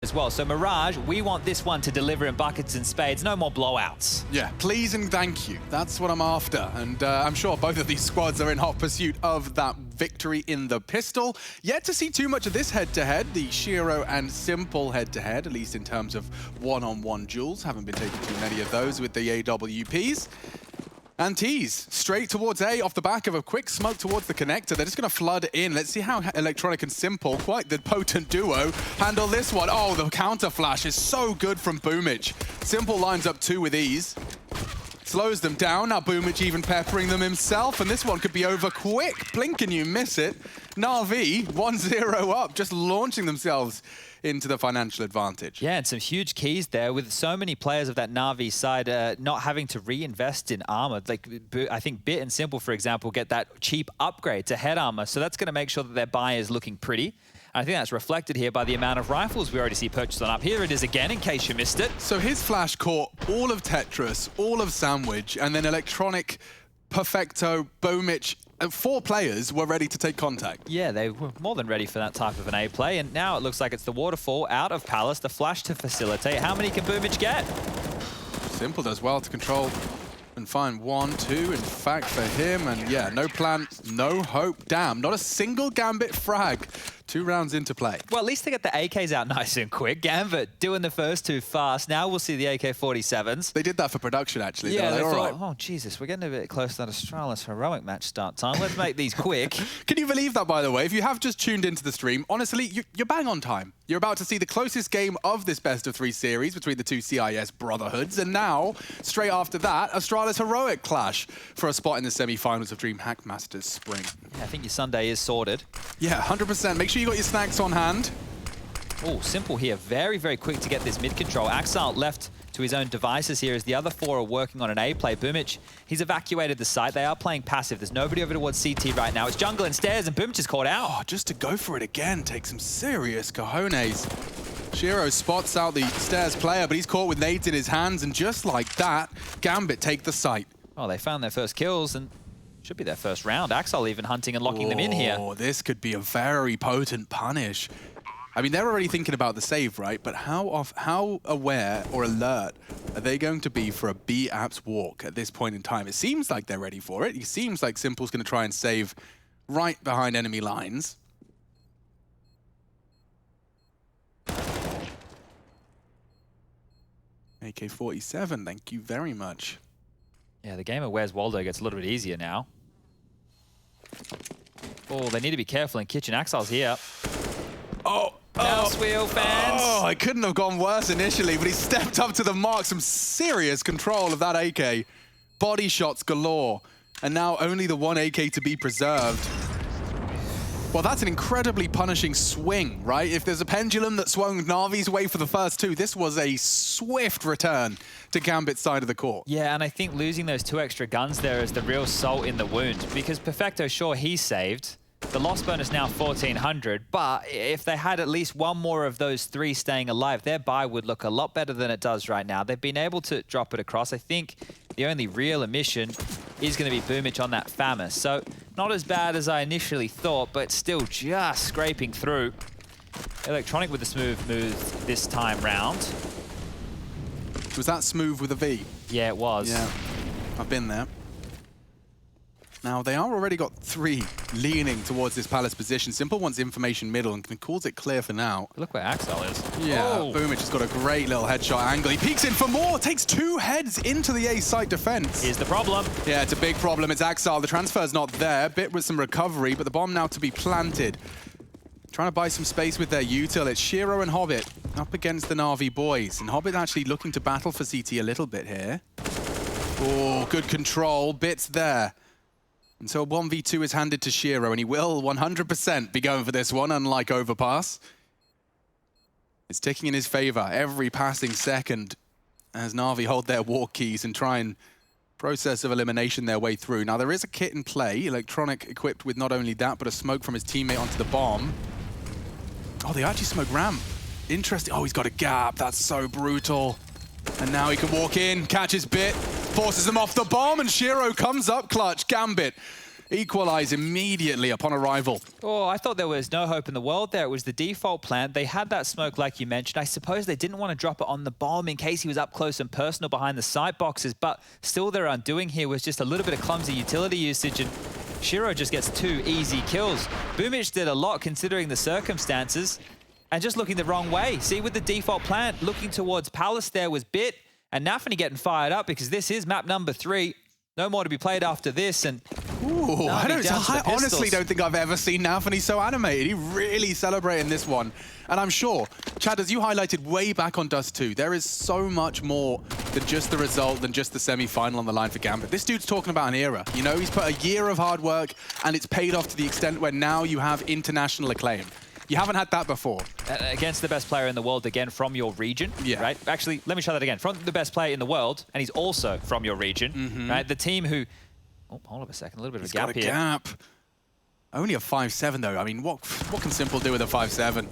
as well. So Mirage, we want this one to deliver in buckets and spades, no more blowouts. Yeah, please and thank you. That's what I'm after. And I'm sure both of these squads are in hot pursuit of that victory in the pistol. Yet to see too much of this head-to-head, the Shiro and Simple head-to-head, at least in terms of one-on-one duels. Haven't been taking too many of those with the AWPs. And Tease, straight towards A off the back of a quick smoke towards the connector. They're just going to flood in. Let's see how Electronic and Simple, quite the potent duo, handle this one. Oh, the counter flash is so good from Boomich. Simple lines up 2 with ease. Slows them down. Now Boomich even peppering them himself. And this one could be over quick. Blink and you miss it. Na'Vi 1-0 up, just launching themselves into the financial advantage. Yeah, and some huge keys there with so many players of that Na'Vi side not having to reinvest in armor. Like, I think Bit and Simple, for example, get that cheap upgrade to head armor. So that's going to make sure that their buy is looking pretty. And I think that's reflected here by the amount of rifles we already see purchased on up. Here it is again, in case you missed it. So his flash caught all of Tetris, all of Sandwich, and then Electronic, Perfecto, Boomich, 4 players were ready to take contact. Yeah, they were more than ready for that type of an A play, and now it looks like it's the waterfall out of Palace, the flash to facilitate. How many can Boomich get? Simple does well to control and find 1, 2, in fact, for him. And yeah, no plan, no hope. Damn, not a single Gambit frag. 2 rounds into play. Well, at least they get the AKs out nice and quick. Gambit doing the first 2 fast. Now we'll see the AK-47s. They did that for production, actually. Yeah, they thought, right. Oh, Jesus, we're getting a bit close to that Astralis heroic match start time. Let's make these quick. Can you believe that, by the way? If you have just tuned into the stream, honestly, you're bang on time. You're about to see the closest game of this best-of-3 series between the 2 CIS brotherhoods. And now, straight after that, Astralis heroic clash for a spot in the semi-finals of DreamHack Masters Spring. Yeah, I think your Sunday is sorted. Yeah, 100%. Make sure you got your snacks on hand. Oh, Simple here. Very, very quick to get this mid control. Axile left to his own devices here as the other 4 are working on an A play. Boomich, he's evacuated the site. They are playing passive. There's nobody over towards CT right now. It's jungle and stairs, and Boomich is caught out. Oh, just to go for it again takes some serious cojones. Shiro spots out the stairs player, but he's caught with nades in his hands, and just like that, Gambit take the site. Oh, they found their first kills, and should be their first round. Axel even hunting and locking them in here. Oh, this could be a very potent punish. I mean, they're already thinking about the save, right? But how aware or alert are they going to be for a B-Apps walk at this point in time? It seems like they're ready for it. It seems like Simple's going to try and save right behind enemy lines. AK-47, thank you very much. Yeah, the game of Where's Waldo gets a little bit easier now. Oh, they need to be careful in kitchen. Axile's here. Oh, Mouse wheel fans. Oh, it couldn't have gone worse initially, but he stepped up to the mark. Some serious control of that AK. Body shots galore. And now only the 1 AK to be preserved. Well, that's an incredibly punishing swing, right? If there's a pendulum that swung Na'Vi's way for the first 2, this was a swift return to Gambit's side of the court. Yeah, and I think losing those 2 extra guns there is the real salt in the wound, because Perfecto, sure, he's saved. The loss bonus now 1,400, but if they had at least 1 more of those 3 staying alive, their buy would look a lot better than it does right now. They've been able to drop it across. I think the only real omission is going to be Boomich on that Famis. So not as bad as I initially thought, but still just scraping through. Electronic with the smooth move this time round. Was that smooth with a V? Yeah, it was. Yeah, I've been there. Now, they are already got 3 leaning towards this Palace position. Simple wants information middle and calls it clear for now. Look where Axel is. Yeah, Boomich has got a great little headshot angle. He peeks in for more, takes 2 heads into the A site defense. Here's the problem. Yeah, it's a big problem. It's Axel. The transfer's not there. Bit with some recovery, but the bomb now to be planted. Trying to buy some space with their util. It's Shiro and Hobbit up against the Na'Vi boys. And Hobbit actually looking to battle for CT a little bit here. Oh, good control. Bit's there. And so a 1v2 is handed to Shiro, and he will 100% be going for this one, unlike Overpass. It's ticking in his favor every passing second as Na'Vi hold their walk keys and try and process of elimination their way through. Now, there is a kit in play, Electronic equipped with not only that, but a smoke from his teammate onto the bomb. Oh, they actually smoke ramp. Interesting. Oh, he's got a gap. That's so brutal. And now he can walk in, catches Bit, forces them off the bomb, and Shiro comes up clutch. Gambit equalize immediately upon arrival. Oh, I thought there was no hope in the world there. It was the default plant. They had that smoke like you mentioned. I suppose they didn't want to drop it on the bomb in case he was up close and personal behind the sight boxes, but still their undoing here was just a little bit of clumsy utility usage, and Shiro just gets 2 easy kills. Boomich did a lot considering the circumstances and just looking the wrong way. See, with the default plant, looking towards Palace there was Bit, and Nafany getting fired up because this is map number 3. No more to be played after this, and ooh, I honestly don't think I've ever seen Nafany so animated. He really celebrating this one. And I'm sure, Chad, as you highlighted way back on Dust 2, there is so much more than just the result, than just the semi-final on the line for Gambit. This dude's talking about an era. You know, he's put a year of hard work, and it's paid off to the extent where now you have international acclaim. You haven't had that before. Against the best player in the world, again, from your region, right? Actually, let me try that again. From the best player in the world, and he's also from your region, right? The team who... Oh, hold on a second, a little bit of a gap here. Gap. Only a 5-7, though. I mean, what can Simple do with a 5-7?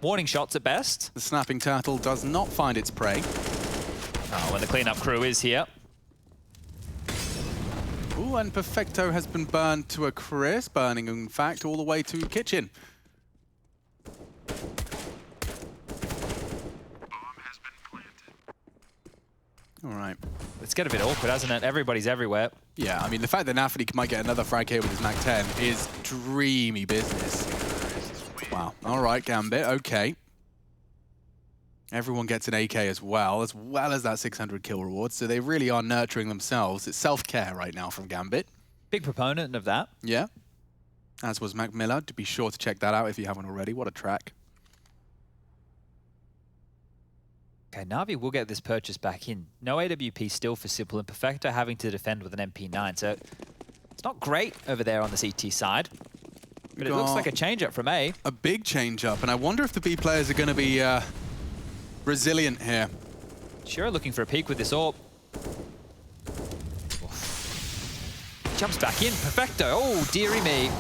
Warning shots at best. The snapping turtle does not find its prey. Oh, when the cleanup crew is here. Ooh, and Perfecto has been burned to a crisp, burning, in fact, all the way to kitchen. All right. It's getting a bit awkward, hasn't it? Everybody's everywhere. Yeah, I mean, the fact that Nafany might get another frag here with his Mac 10 is dreamy business. Wow. All right, Gambit. Okay. Everyone gets an AK as well as that 600 kill reward. So they really are nurturing themselves. It's self-care right now from Gambit. Big proponent of that. Yeah. As was Mac Miller. To be sure to check that out if you haven't already. What a track. Okay, Na'Vi will get this purchase back in. No AWP still for Simple, and Perfecto having to defend with an MP9. So it's not great over there on the CT side. But it looks like a change-up from A. A big change-up, and I wonder if the B players are going to be resilient here. Sure, looking for a peek with this AWP. Jumps back in, Perfecto. Oh, dearie me.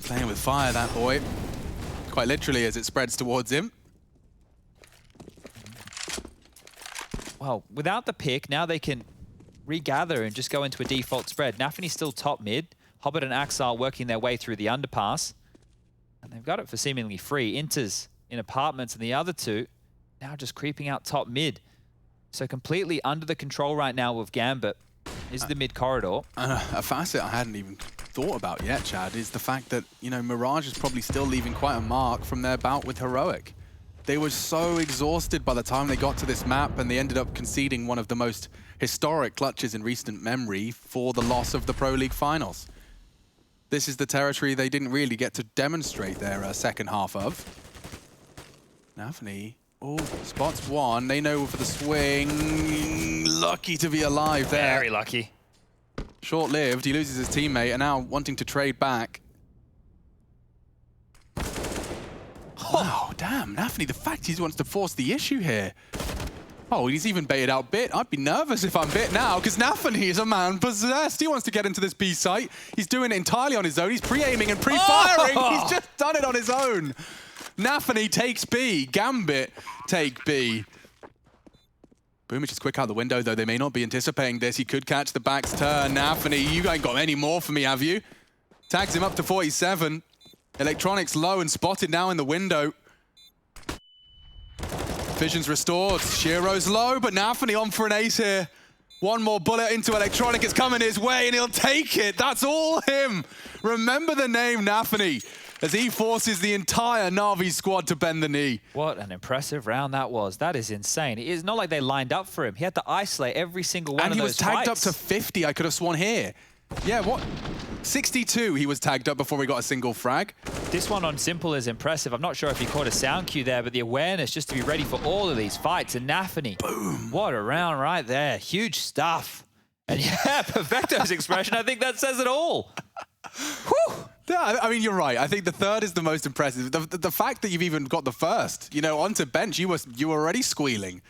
Playing with fire, that boy. Quite literally as it spreads towards him. Well, without the pick, now they can regather and just go into a default spread. Nafany's still top mid. Hobbit and Axile working their way through the underpass. And they've got it for seemingly free. Inters in apartments, and the other two now just creeping out top mid. So completely under the control right now of Gambit is the mid corridor. A facet I hadn't even thought about yet, Chad, is the fact that, you know, Mirage is probably still leaving quite a mark from their bout with Heroic. They were so exhausted by the time they got to this map, and they ended up conceding one of the most historic clutches in recent memory for the loss of the Pro League Finals. This is the territory they didn't really get to demonstrate their second half of. Nafany, oh, spots one. They know for the swing. Lucky to be alive there. Very lucky. Short-lived, he loses his teammate, and now wanting to trade back. Wow, damn, Nafany, the fact he wants to force the issue here. Oh, he's even baited out Bit. I'd be nervous if I'm Bit now, because Nafany is a man possessed. He wants to get into this B site. He's doing it entirely on his own. He's pre-aiming and pre-firing. Oh! He's just done it on his own. Nafany takes B. Gambit take B. Boomich is quick out the window, though. They may not be anticipating this. He could catch the back's turn. Nafany, you ain't got any more for me, have you? Tags him up to 47. Electronics low and spotted now in the window. Vision's restored. Shiro's low, but Nafany on for an ace here. One more bullet into Electronic. It's coming his way, and he'll take it. That's all him. Remember the name Nafany as he forces the entire Na'Vi squad to bend the knee. What an impressive round that was. That is insane. It's not like they lined up for him. He had to isolate every single one of those And he was tagged fights. up to 50, I could have sworn here. Yeah, what? 62 he was tagged up before we got a single frag. This one on Simple is impressive. I'm not sure if you caught a sound cue there, but the awareness just to be ready for all of these fights. And Nafany, boom! What a round right there. Huge stuff. And yeah, Perfecto's expression, I think that says it all. Whew! Yeah, I mean, you're right. I think the third is the most impressive. The fact that you've even got the first, you know, onto bench, you were already squealing.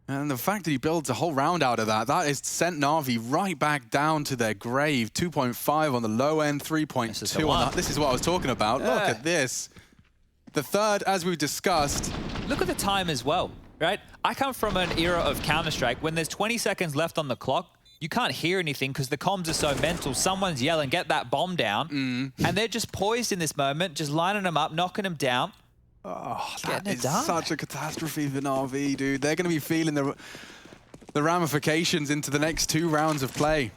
And the fact that he builds a whole round out of that, that has sent Na'Vi right back down to their grave. 2.5 on the low end, 3.2 on that. This is what I was talking about. Yeah. Look at this. The third, as we've discussed. Look at the time as well, right? I come from an era of Counter-Strike. When there's 20 seconds left on the clock, you can't hear anything because the comms are so mental. Someone's yelling, get that bomb down. And they're just poised in this moment, just lining them up, knocking them down. Oh, that is such a catastrophe for Na'Vi, dude. They're going to be feeling the ramifications into the next 2 rounds of play.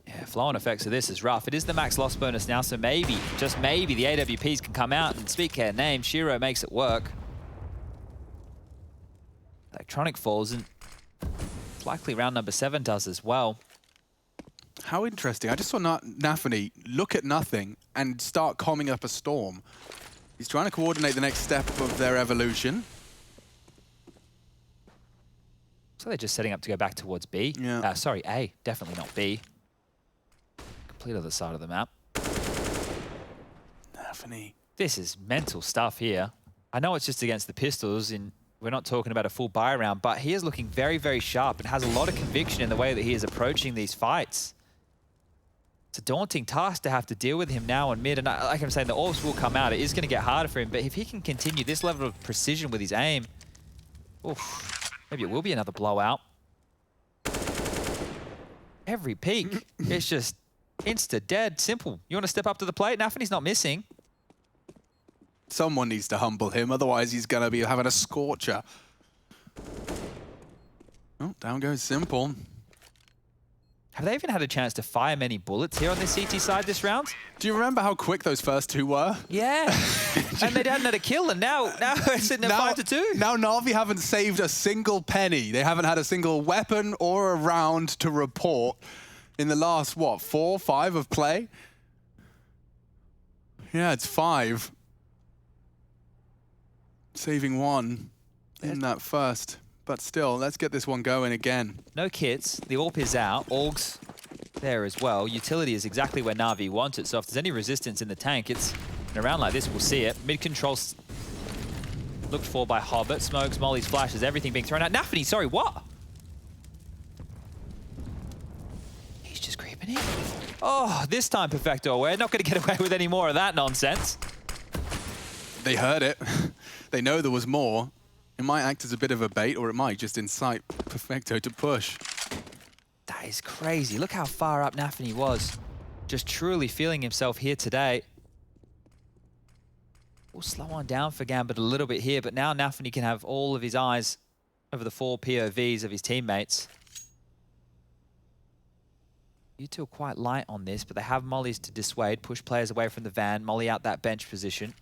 Yeah, flow-on effects of this is rough. It is the max loss bonus now, so maybe, just maybe, the AWPs can come out and speak their name. Shiro makes it work. Electronic falls, and it's likely round number 7 does as well. How interesting. I just saw Nafany look at nothing and start calming up a storm. He's trying to coordinate the next step of their evolution. So they're just setting up to go back towards B. Yeah. Sorry, A. Definitely not B. Complete other side of the map. Nafany. This is mental stuff here. I know it's just against the Pistols, and we're not talking about a full buy round, but he is looking very, very sharp and has a lot of conviction in the way that he is approaching these fights. It's a daunting task to have to deal with him now on mid, and like I'm saying, the orbs will come out. It is going to get harder for him, but if he can continue this level of precision with his aim, oof, maybe it will be another blowout. Every peek, it's just insta-dead, simple. You want to step up to the plate? Nafany's not missing. Someone needs to humble him, otherwise he's going to be having a scorcher. Oh, down goes Simple. Have they even had a chance to fire many bullets here on this CT side this round? Do you remember how quick those first 2 were? Yeah. And they hadn't had a kill, and now it's sitting at 5-2. Now Na'Vi haven't saved a single penny. They haven't had a single weapon or a round to report in the last, what, 4, 5 of play? Yeah, it's 5. Saving 1 in that first. But still, let's get this one going again. No kits. The AWP is out. AUG's there as well. Utility is exactly where Na'Vi want it. So if there's any resistance in the tank, it's in a round like this, we'll see it. Mid-control looked for by Hobbit. Smokes, mollies, flashes, everything being thrown out. Nafany, sorry, what? He's just creeping in. Oh, this time, Perfecto, we're not going to get away with any more of that nonsense. They heard it. They know there was more. It might act as a bit of a bait, or it might just incite Perfecto to push. That is crazy. Look how far up Nafany was. Just truly feeling himself here today. We'll slow on down for Gambit a little bit here, but now Nafany can have all of his eyes over the 4 POVs of his teammates. You two are quite light on this, but they have mollies to dissuade, push players away from the van, molly out that bench position.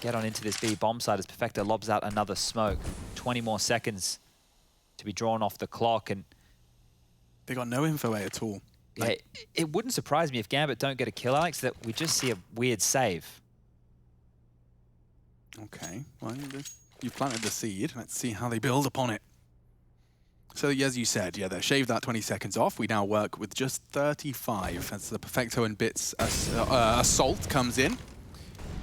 Get on into this B bomb side as Perfecto lobs out another smoke. 20 more seconds to be drawn off the clock, and they got no info at all. Yeah, it wouldn't surprise me if Gambit don't get a kill, Alex, that we just see a weird save. Okay, well, you planted the seed. Let's see how they build upon it. So, as you said, yeah, they shaved that 20 seconds off. We now work with just 35 as the Perfecto and Bits assault comes in.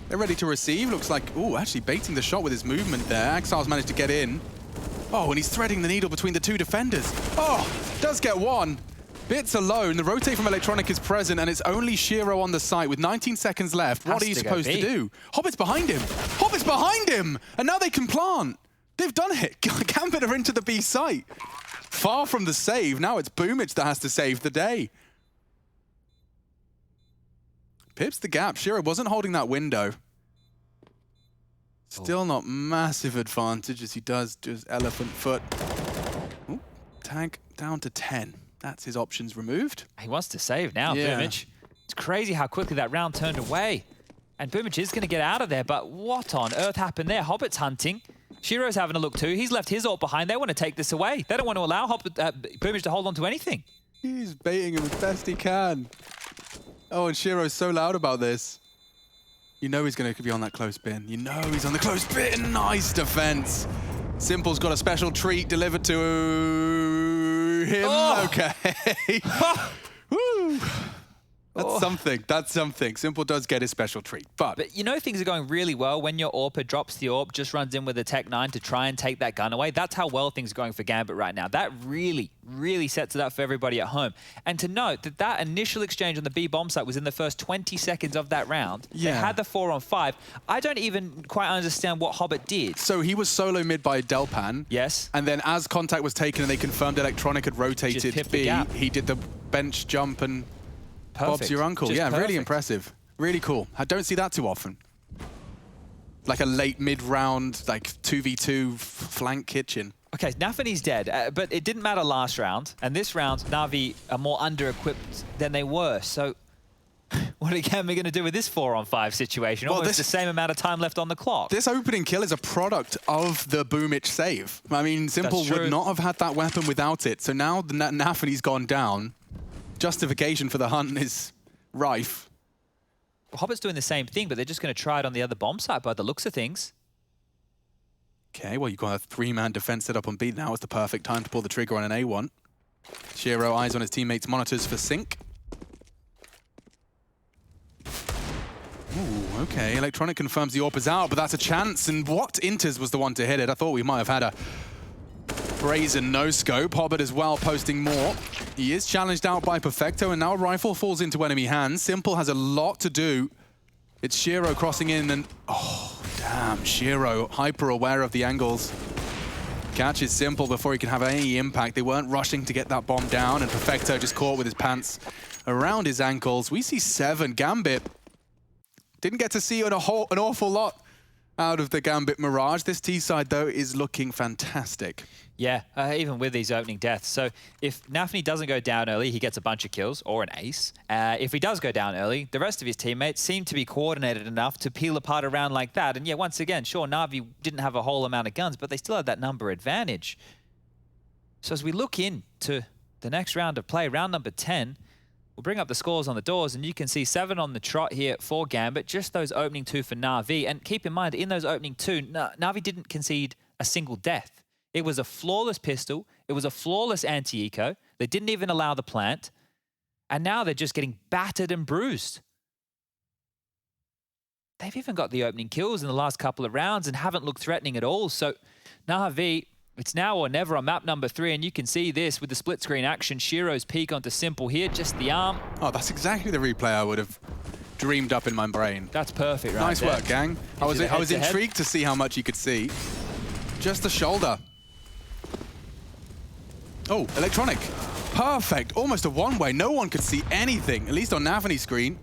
They're ready to receive. Looks like, ooh, actually baiting the shot with his movement there. Axile's managed to get in. Oh, and he's threading the needle between the 2 defenders. Oh, does get one. Bits alone. The rotate from Electronic is present, and it's only Shiro on the site with 19 seconds left. What are you supposed to do? Hobbit's behind him. Hobbit's behind him! And now they can plant. They've done it. Gambit are into the B site. Far from the save. Now it's Boomich that has to save the day. Pips the gap. Shiro wasn't holding that window. Still not massive advantage as he does just elephant foot. Ooh, tag down to 10. That's his options removed. He wants to save now, yeah. Boomich. It's crazy how quickly that round turned away. And Boomich is going to get out of there, but what on earth happened there? Hobbit's hunting. Shiro's having a look too. He's left his ult behind. They want to take this away. They don't want to allow Boomich to hold on to anything. He's baiting him as best he can. Oh, and Shiro's so loud about this. You know he's going to be on that close bin. You know he's on the close bin. Nice defense. Simple's got a special treat delivered to him. Oh. Okay. Woo. That's something. That's something. Simple does get his special treat. But you know things are going really well when your AWPer drops the AWP, just runs in with a Tech 9 to try and take that gun away. That's how well things are going for Gambit right now. That really, really sets it up for everybody at home. And to note that that initial exchange on the B bomb site was in the first 20 seconds of that round. Yeah. They had the 4-on-5. I don't even quite understand what Hobbit did. So he was solo mid by Delpan. Yes. And then as contact was taken and they confirmed Electronic had rotated B, he did the bench jump and Perfect. Bob's your uncle. Just yeah, perfect. really impressive. Really cool. I don't see that too often. Like a late mid-round, like 2v2 flank kitchen. Okay, Nafany's dead, but it didn't matter last round. And this round, Na'Vi are more under-equipped than they were. So what are Gambit going to do with this 4-on-5 situation? Well, Almost the same amount of time left on the clock. This opening kill is a product of the Boomich save. I mean, Simple would not have had that weapon without it. So now the Nafany's gone down. Justification for the hunt is rife. Well, Hobbit's doing the same thing, but they're just going to try it on the other bomb site by the looks of things. Okay, well, you've got a 3-man defense set up on B. Now is the perfect time to pull the trigger on an A1. Shiro eyes on his teammates' monitors for sync. Ooh, okay, Electronic confirms the AWP is out, but that's a chance. And what Inters was the one to hit it? I thought we might have had a brazen no-scope. Hobbit as well posting more. He is challenged out by Perfecto, and now a rifle falls into enemy hands. Simple has a lot to do. It's Shiro crossing in, and oh, damn, Shiro, hyper aware of the angles. Catches Simple before he can have any impact. They weren't rushing to get that bomb down, and Perfecto just caught with his pants around his ankles. We see 7. Gambit didn't get to see an awful lot out of the Gambit Mirage. This T side, though, is looking fantastic. Yeah, even with these opening deaths. So if Nafany doesn't go down early, he gets a bunch of kills or an ace. If he does go down early, the rest of his teammates seem to be coordinated enough to peel apart around like that. And yeah, once again, sure, Na'Vi didn't have a whole amount of guns, but they still had that number advantage. So as we look into the next round of play, round number 10, we'll bring up the scores on the doors, and you can see 7 on the trot here for Gambit, just those opening 2 for Na'Vi. And keep in mind, in those opening 2, Na'Vi didn't concede a single death. It was a flawless pistol. It was a flawless anti-eco. They didn't even allow the plant. And now they're just getting battered and bruised. They've even got the opening kills in the last couple of rounds and haven't looked threatening at all. So Na'Vi, it's now or never on map number 3, and you can see this with the split screen action. Shiro's peek onto Simple here, just the arm. Oh, that's exactly the replay I would have dreamed up in my brain. That's perfect right Nice there. work, gang. I was intrigued to see how much you could see. Just the shoulder. Oh, Electronic. Perfect. Almost a one-way. No one could see anything, at least on Nafany's screen.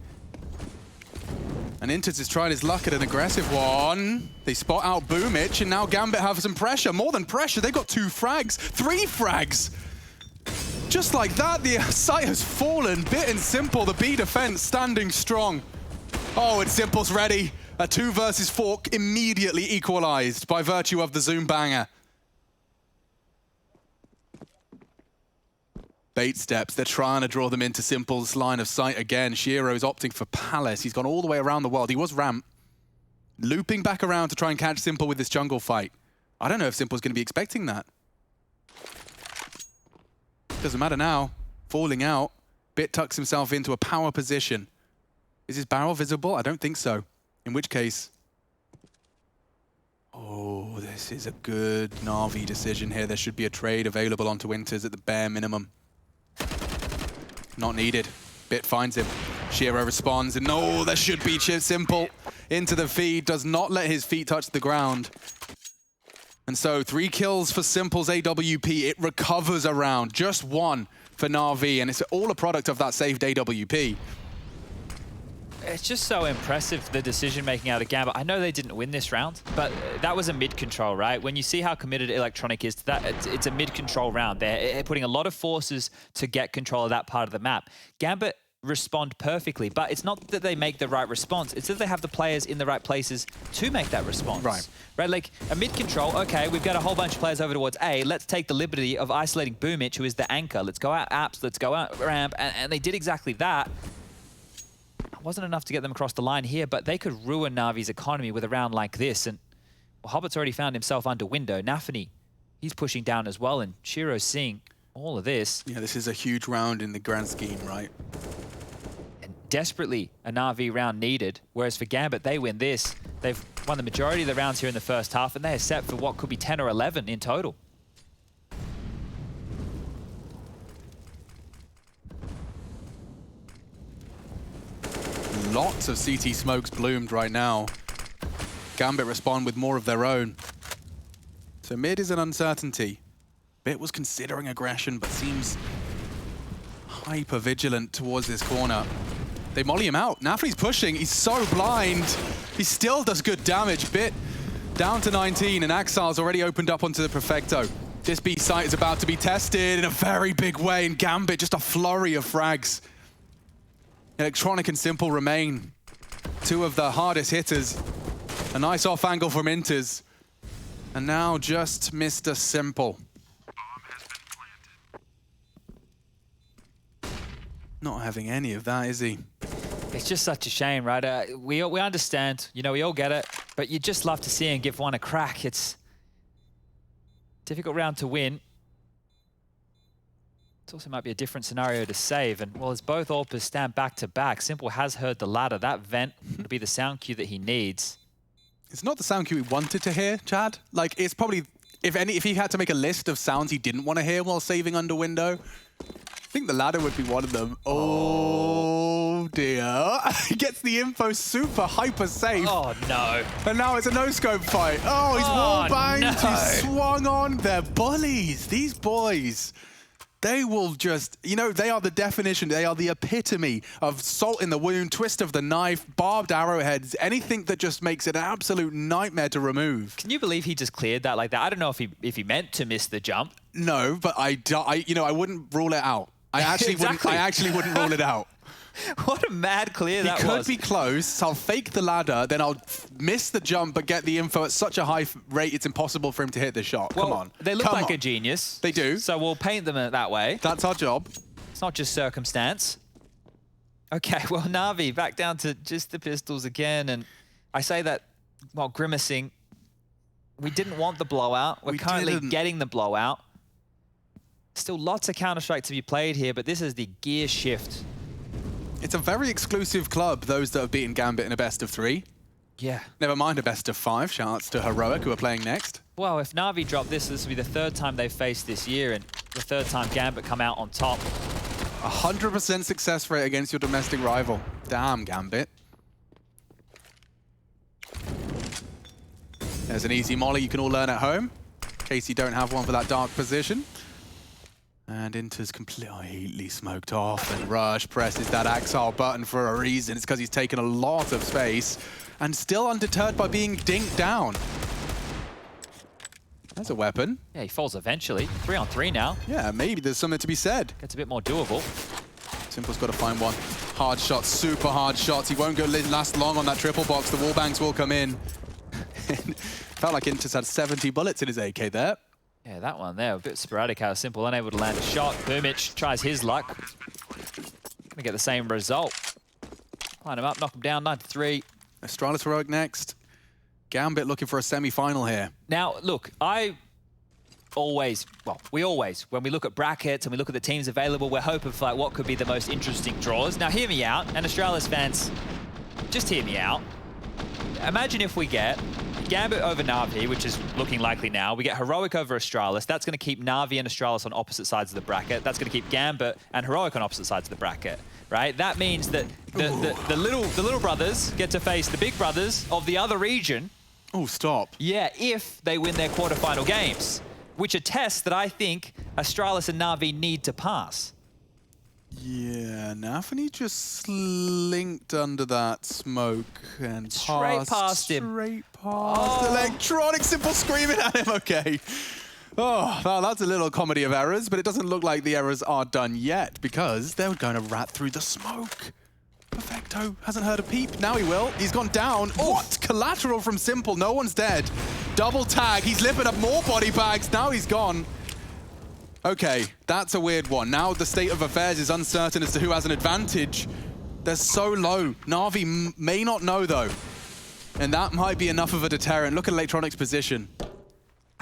And Inters is trying his luck at an aggressive one. They spot out Boomich, and now Gambit have some pressure. More than pressure, they've got 2 frags. 3 frags! Just like that, the site has fallen. Bit and Simple, the B defense standing strong. Oh, and Simple's ready. A 2 versus 4 immediately equalized by virtue of the Zoom banger. Bait steps, they're trying to draw them into Simple's line of sight again. Shiro's opting for Palace. He's gone all the way around the world. He was ramp. Looping back around to try and catch Simple with this jungle fight. I don't know if Simple's going to be expecting that. Doesn't matter now. Falling out. Bit tucks himself into a power position. Is his barrel visible? I don't think so. In which case... Oh, this is a good Na'Vi decision here. There should be a trade available onto Winters at the bare minimum. Not needed. Bit finds him. Shiro responds, and no, there should be Simple into the feed. Does not let his feet touch the ground. And so 3 kills for Simple's AWP. It recovers around. Just 1 for Na'Vi, and it's all a product of that saved AWP. It's just so impressive, the decision-making out of Gambit. I know they didn't win this round, but that was a mid-control, right? When you see how committed Electronic is to that, it's a mid-control round. They're putting a lot of forces to get control of that part of the map. Gambit respond perfectly, but it's not that they make the right response. It's that they have the players in the right places to make that response. Right, like a mid-control, okay, we've got a whole bunch of players over towards A. Let's take the liberty of isolating Boomich, who is the anchor. Let's go out apps, let's go out ramp, and they did exactly that. Wasn't enough to get them across the line here, but they could ruin Na'Vi's economy with a round like this. And well, Hobbit's already found himself under window. Nafany, he's pushing down as well, and Shiro's seeing all of this. Yeah, this is a huge round in the grand scheme, right? And desperately a Na'Vi round needed, whereas for Gambit, they win this. They've won the majority of the rounds here in the first half, and they are set for what could be 10 or 11 in total. Lots of CT smokes bloomed right now. Gambit respond with more of their own. So mid is an uncertainty. Bit was considering aggression, but seems hyper vigilant towards this corner. They molly him out. Nafri's pushing. He's so blind. He still does good damage. Bit down to 19, and Axile's already opened up onto the Perfecto. This B site is about to be tested in a very big way, and Gambit just a flurry of frags. Electronic and Simple remain two of the hardest hitters. A nice off angle from Inters. And now just Mr. Simple. Not having any of that, is he? It's just such a shame, right? We understand, you know, we all get it, but you just love to see him give one a crack. It's a difficult round to win. It also might be a different scenario to save. And well, as both AWPers stand back to back, Simple has heard the ladder. That vent would be the sound cue that he needs. It's not the sound cue he wanted to hear, Chad. Like, it's probably, if he had to make a list of sounds he didn't want to hear while saving under window, I think the ladder would be one of them. Oh dear. He gets the info super hyper safe. Oh no. And now it's a no-scope fight. Oh, he's wall-banged. No. He's swung on. They're bullies. These boys, they will just, you know, they are the definition, they are the epitome of salt in the wound, twist of the knife, barbed arrowheads, anything that just makes it an absolute nightmare to remove. Can you believe he just cleared that like that? I don't know if he meant to miss the jump. No, but I wouldn't rule it out. I actually wouldn't rule it out. What a mad clear that was. He could be close, so I'll fake the ladder, then I'll miss the jump but get the info at such a high rate it's impossible for him to hit the shot. Well, come on. They look like a genius. They do. So we'll paint them that way. That's our job. It's not just circumstance. Okay, well, Na'Vi back down to just the pistols again. And I say that while grimacing. We didn't want the blowout. We're currently getting the blowout. Still lots of Counter-Strike to be played here, but this is the gear shift. It's a very exclusive club, those that have beaten Gambit in a best of 3. Yeah. Never mind a best of 5. Shoutouts to Heroic, who are playing next. Well, if Na'Vi drop this will be the 3rd time they've faced this year, and the 3rd time Gambit come out on top. 100% success rate against your domestic rival. Damn, Gambit. There's an easy molly you can all learn at home, in case you don't have one for that dark position. And Inter's completely smoked off, and Rush presses that Axile button for a reason. It's because he's taken a lot of space and still undeterred by being dinked down. There's a weapon. Yeah, he falls eventually. 3-on-3 now. Yeah, maybe there's something to be said. Gets a bit more doable. Simple's got to find one. Hard shots, super hard shots. He won't go last long on that triple box. The wall banks will come in. Felt like Inter's had 70 bullets in his AK there. Yeah, that one there, a bit sporadic how Simple, unable to land a shot. Boomich tries his luck. Gonna get the same result. Line him up, knock him down, 93. Astralis Heroic next. Gambit looking for a semi-final here. Now, look, we always, when we look at brackets and we look at the teams available, we're hoping for like what could be the most interesting draws. Now, hear me out, and Astralis fans, just hear me out. Imagine if we get Gambit over Na'Vi, which is looking likely now. We get Heroic over Astralis. That's going to keep Na'Vi and Astralis on opposite sides of the bracket. That's going to keep Gambit and Heroic on opposite sides of the bracket, right? That means that the little brothers get to face the big brothers of the other region. Oh, stop. Yeah, if they win their quarterfinal games, which are tests that I think Astralis and Na'Vi need to pass. Yeah, Nafani just slinked under that smoke and straight past him. Straight past. Electronic, Simple screaming at him. Okay. Oh, well, that's a little comedy of errors, but it doesn't look like the errors are done yet because they're going to rat through the smoke. Perfecto hasn't heard a peep. Now he will. He's gone down. Oof. What? Collateral from Simple. No one's dead. Double tag. He's lifting up more body bags. Now he's gone. Okay, that's a weird one. Now the state of affairs is uncertain as to who has an advantage. They're so low. Na'Vi may not know, though. And that might be enough of a deterrent. Look at Electronic's position.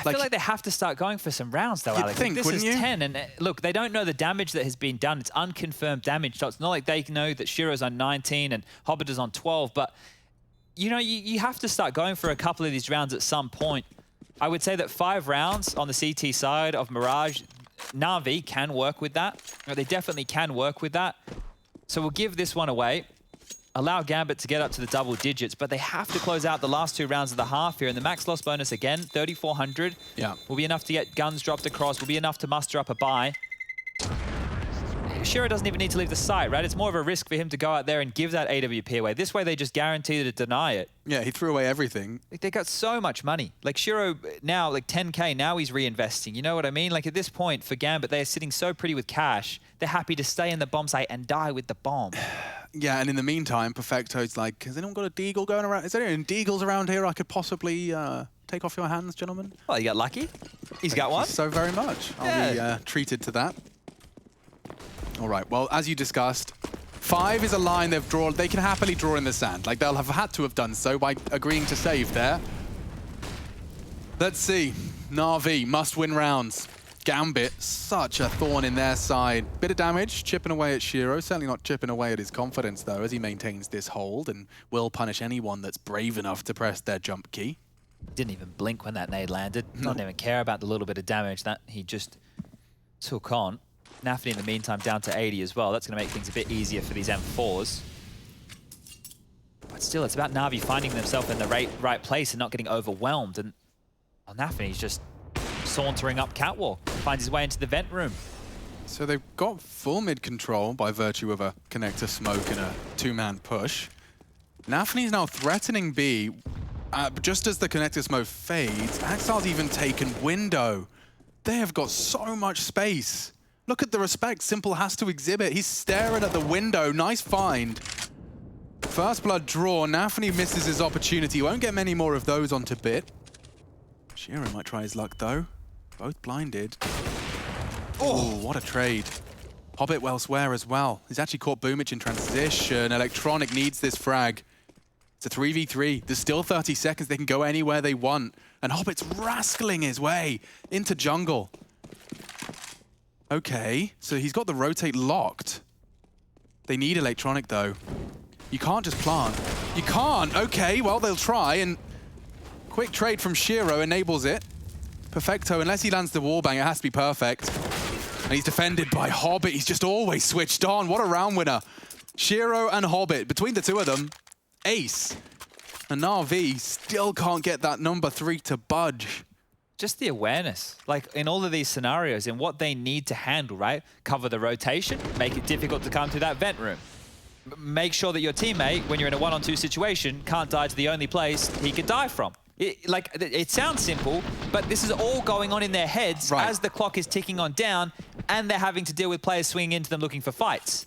I feel like they have to start going for some rounds, though, Alex. Think, this is 10, and look, they don't know the damage that has been done. It's unconfirmed damage, so it's not like they know that Shiro's on 19 and Hobbit is on 12, but, you know, you have to start going for a couple of these rounds at some point. I would say that 5 rounds on the CT side of Mirage, Na'Vi can work with that. They definitely can work with that. So we'll give this one away. Allow Gambit to get up to the double digits, but they have to close out the last 2 rounds of the half here. And the max loss bonus, again, 3,400. Yeah. Will be enough to get guns dropped across, will be enough to muster up a buy. Shiro doesn't even need to leave the site, right? It's more of a risk for him to go out there and give that AWP away. This way, they just guarantee to deny it. Yeah, he threw away everything. Like, they got so much money. Like, Shiro now, like 10K, now he's reinvesting. You know what I mean? Like, at this point, for Gambit, they are sitting so pretty with cash. They're happy to stay in the bomb site and die with the bomb. Yeah, and in the meantime, Perfecto's like, has anyone got a deagle going around? Is there any deagles around here I could possibly take off your hands, gentlemen? Well, you got lucky. He's got one. Thank you so very much. I'll be treated to that. All right, well, as you discussed, 5 is a line they've drawn. They can happily draw in the sand. Like, they'll have had to have done so by agreeing to save there. Let's see. Na'Vi must win rounds. Gambit, such a thorn in their side. Bit of damage, chipping away at Shiro. Certainly not chipping away at his confidence, though, as he maintains this hold and will punish anyone that's brave enough to press their jump key. Didn't even blink when that nade landed. Not even care about the little bit of damage that he just took on. Nafny in the meantime down to 80 as well. That's going to make things a bit easier for these M4s. But still, it's about Na'Vi finding themselves in the right place and not getting overwhelmed. And well, Nafny's just sauntering up catwalk, finds his way into the vent room. So they've got full mid control by virtue of a connector smoke and a 2-man push. Nafny's now threatening B. Just as the connector smoke fades, Axile's even taken window. They have got so much space. Look at the respect Simple has to exhibit. He's staring at the window. Nice find. First blood draw. Nafny misses his opportunity. Won't get many more of those onto Bit. Shiro might try his luck, though. Both blinded. Oh, what a trade. Hobbit elsewhere as well. He's actually caught Boomich in transition. Electronic needs this frag. It's a 3v3. There's still 30 seconds. They can go anywhere they want. And Hobbit's rascaling his way into jungle. Okay, so he's got the rotate locked. They need Electronic, though. You can't just plant. You can't! Okay, well, they'll try, and quick trade from Shiro enables it. Perfecto, unless he lands the wallbang, it has to be perfect. And he's defended by Hobbit. He's just always switched on. What a round winner. Shiro and Hobbit, between the two of them, ace. And Na'Vi still can't get that number 3 to budge. Just the awareness, like in all of these scenarios, in what they need to handle, right? Cover the rotation, make it difficult to come through that vent room. Make sure that your teammate, when you're in a 1-on-2 situation, can't die to the only place he could die from. It sounds simple, but this is all going on in their heads as the clock is ticking on down, and they're having to deal with players swinging into them looking for fights.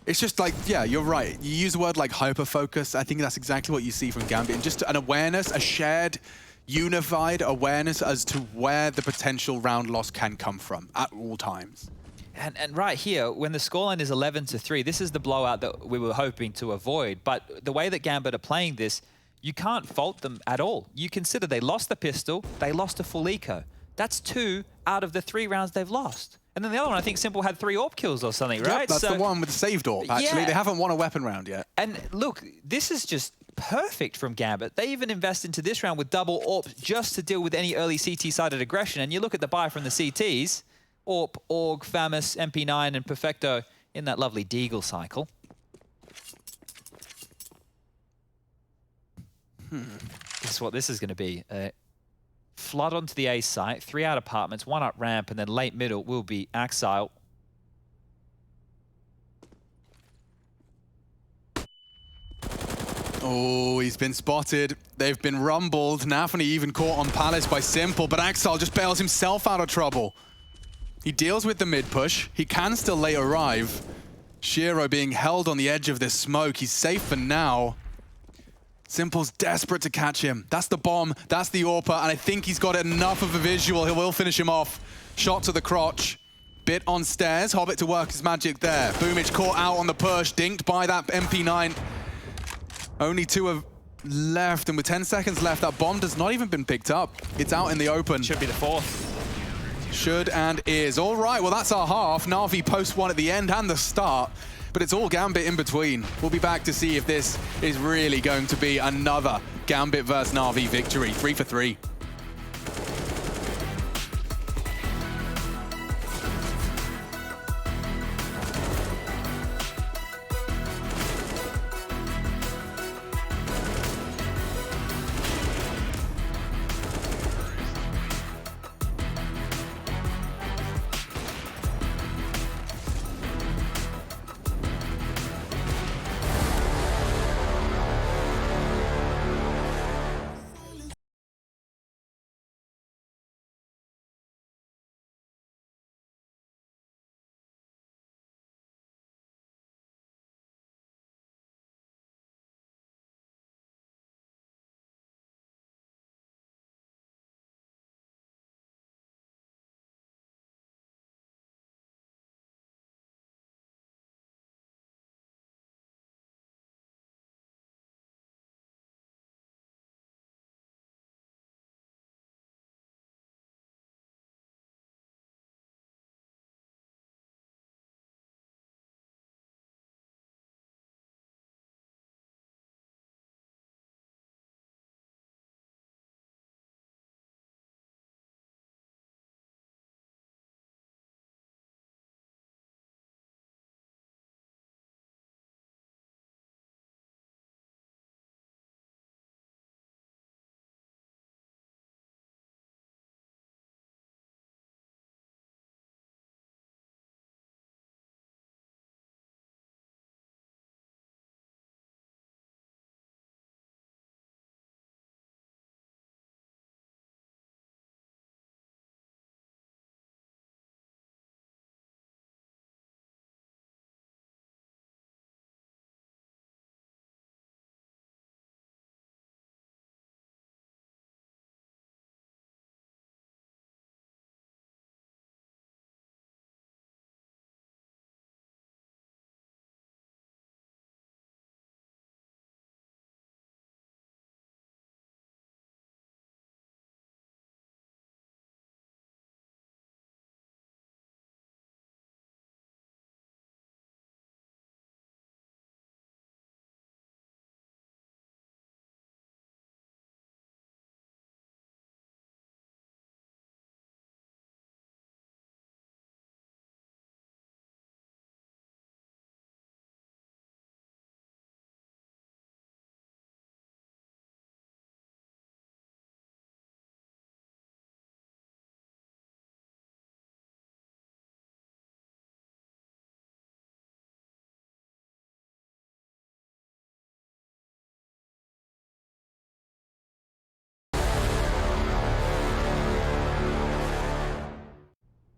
It's just like, yeah, you're right. You use a word like hyper-focus. I think that's exactly what you see from Gambit. And just an awareness, a shared, unified awareness as to where the potential round loss can come from at all times. And right here, when the scoreline is 11-3, this is the blowout that we were hoping to avoid. But the way that Gambit are playing this, you can't fault them at all. You consider they lost the pistol, they lost a full eco. That's 2 out of the 3 rounds they've lost. And then the other one, I think Simple had 3 AWP kills or something, right? Yep, that's the one with the saved AWP, actually. Yeah. They haven't won a weapon round yet. And look, this is just perfect from Gambit. They even invest into this round with double AWP just to deal with any early CT-sided aggression. And you look at the buy from the CTs, AWP, AUG, Famus, MP9, and Perfecto in that lovely Deagle cycle. Guess what this is going to be? Flood onto the A site, 3 out apartments, 1 up ramp, and then late middle will be Axile. Oh, he's been spotted. They've been rumbled. Nafny even caught on Palace by Simple, but Axile just bails himself out of trouble. He deals with the mid push. He can still late arrive. Shiro being held on the edge of this smoke. He's safe for now. Simple's desperate to catch him. That's the bomb, that's the AWPer, and I think he's got enough of a visual. He will finish him off. Shot to the crotch. Bit on stairs, Hobbit to work his magic there. Boomich caught out on the push, dinked by that MP9. Only 2 of left, and with 10 seconds left, that bomb has not even been picked up. It's out in the open. Should be the fourth. Should and is. All right, well, that's our half. Na'Vi post one at the end and the start, but it's all Gambit in between. We'll be back to see if this is really going to be another Gambit versus Na'Vi victory. 3 for 3.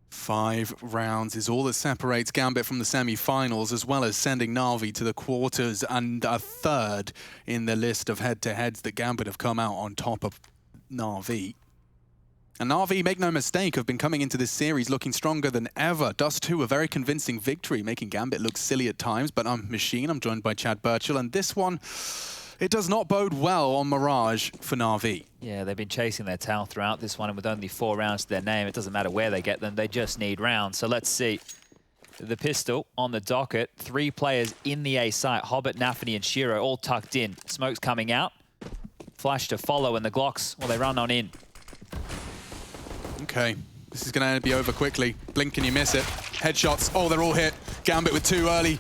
Five rounds is all that separates Gambit from the semi-finals, as well as sending Na'Vi to the quarters and a third in the list of head-to-heads that Gambit have come out on top of Na'Vi. And Na'Vi, make no mistake, have been coming into this series looking stronger than ever. Dust 2, a very convincing victory, making Gambit look silly at times, but I'm Machine, I'm joined by Chad Birchall, and this one, it does not bode well on Mirage for Na'Vi. Yeah, they've been chasing their tail throughout this one, and with only 4 rounds to their name, it doesn't matter where they get them, they just need rounds. So let's see. The pistol on the docket, 3 players in the A site, Hobbit, Nafany, and Shiro, all tucked in. Smoke's coming out, flash to follow, and the Glocks, well, they run on in. Okay, this is going to be over quickly. Blink and you miss it. Headshots, oh, they're all hit. Gambit with 2 early.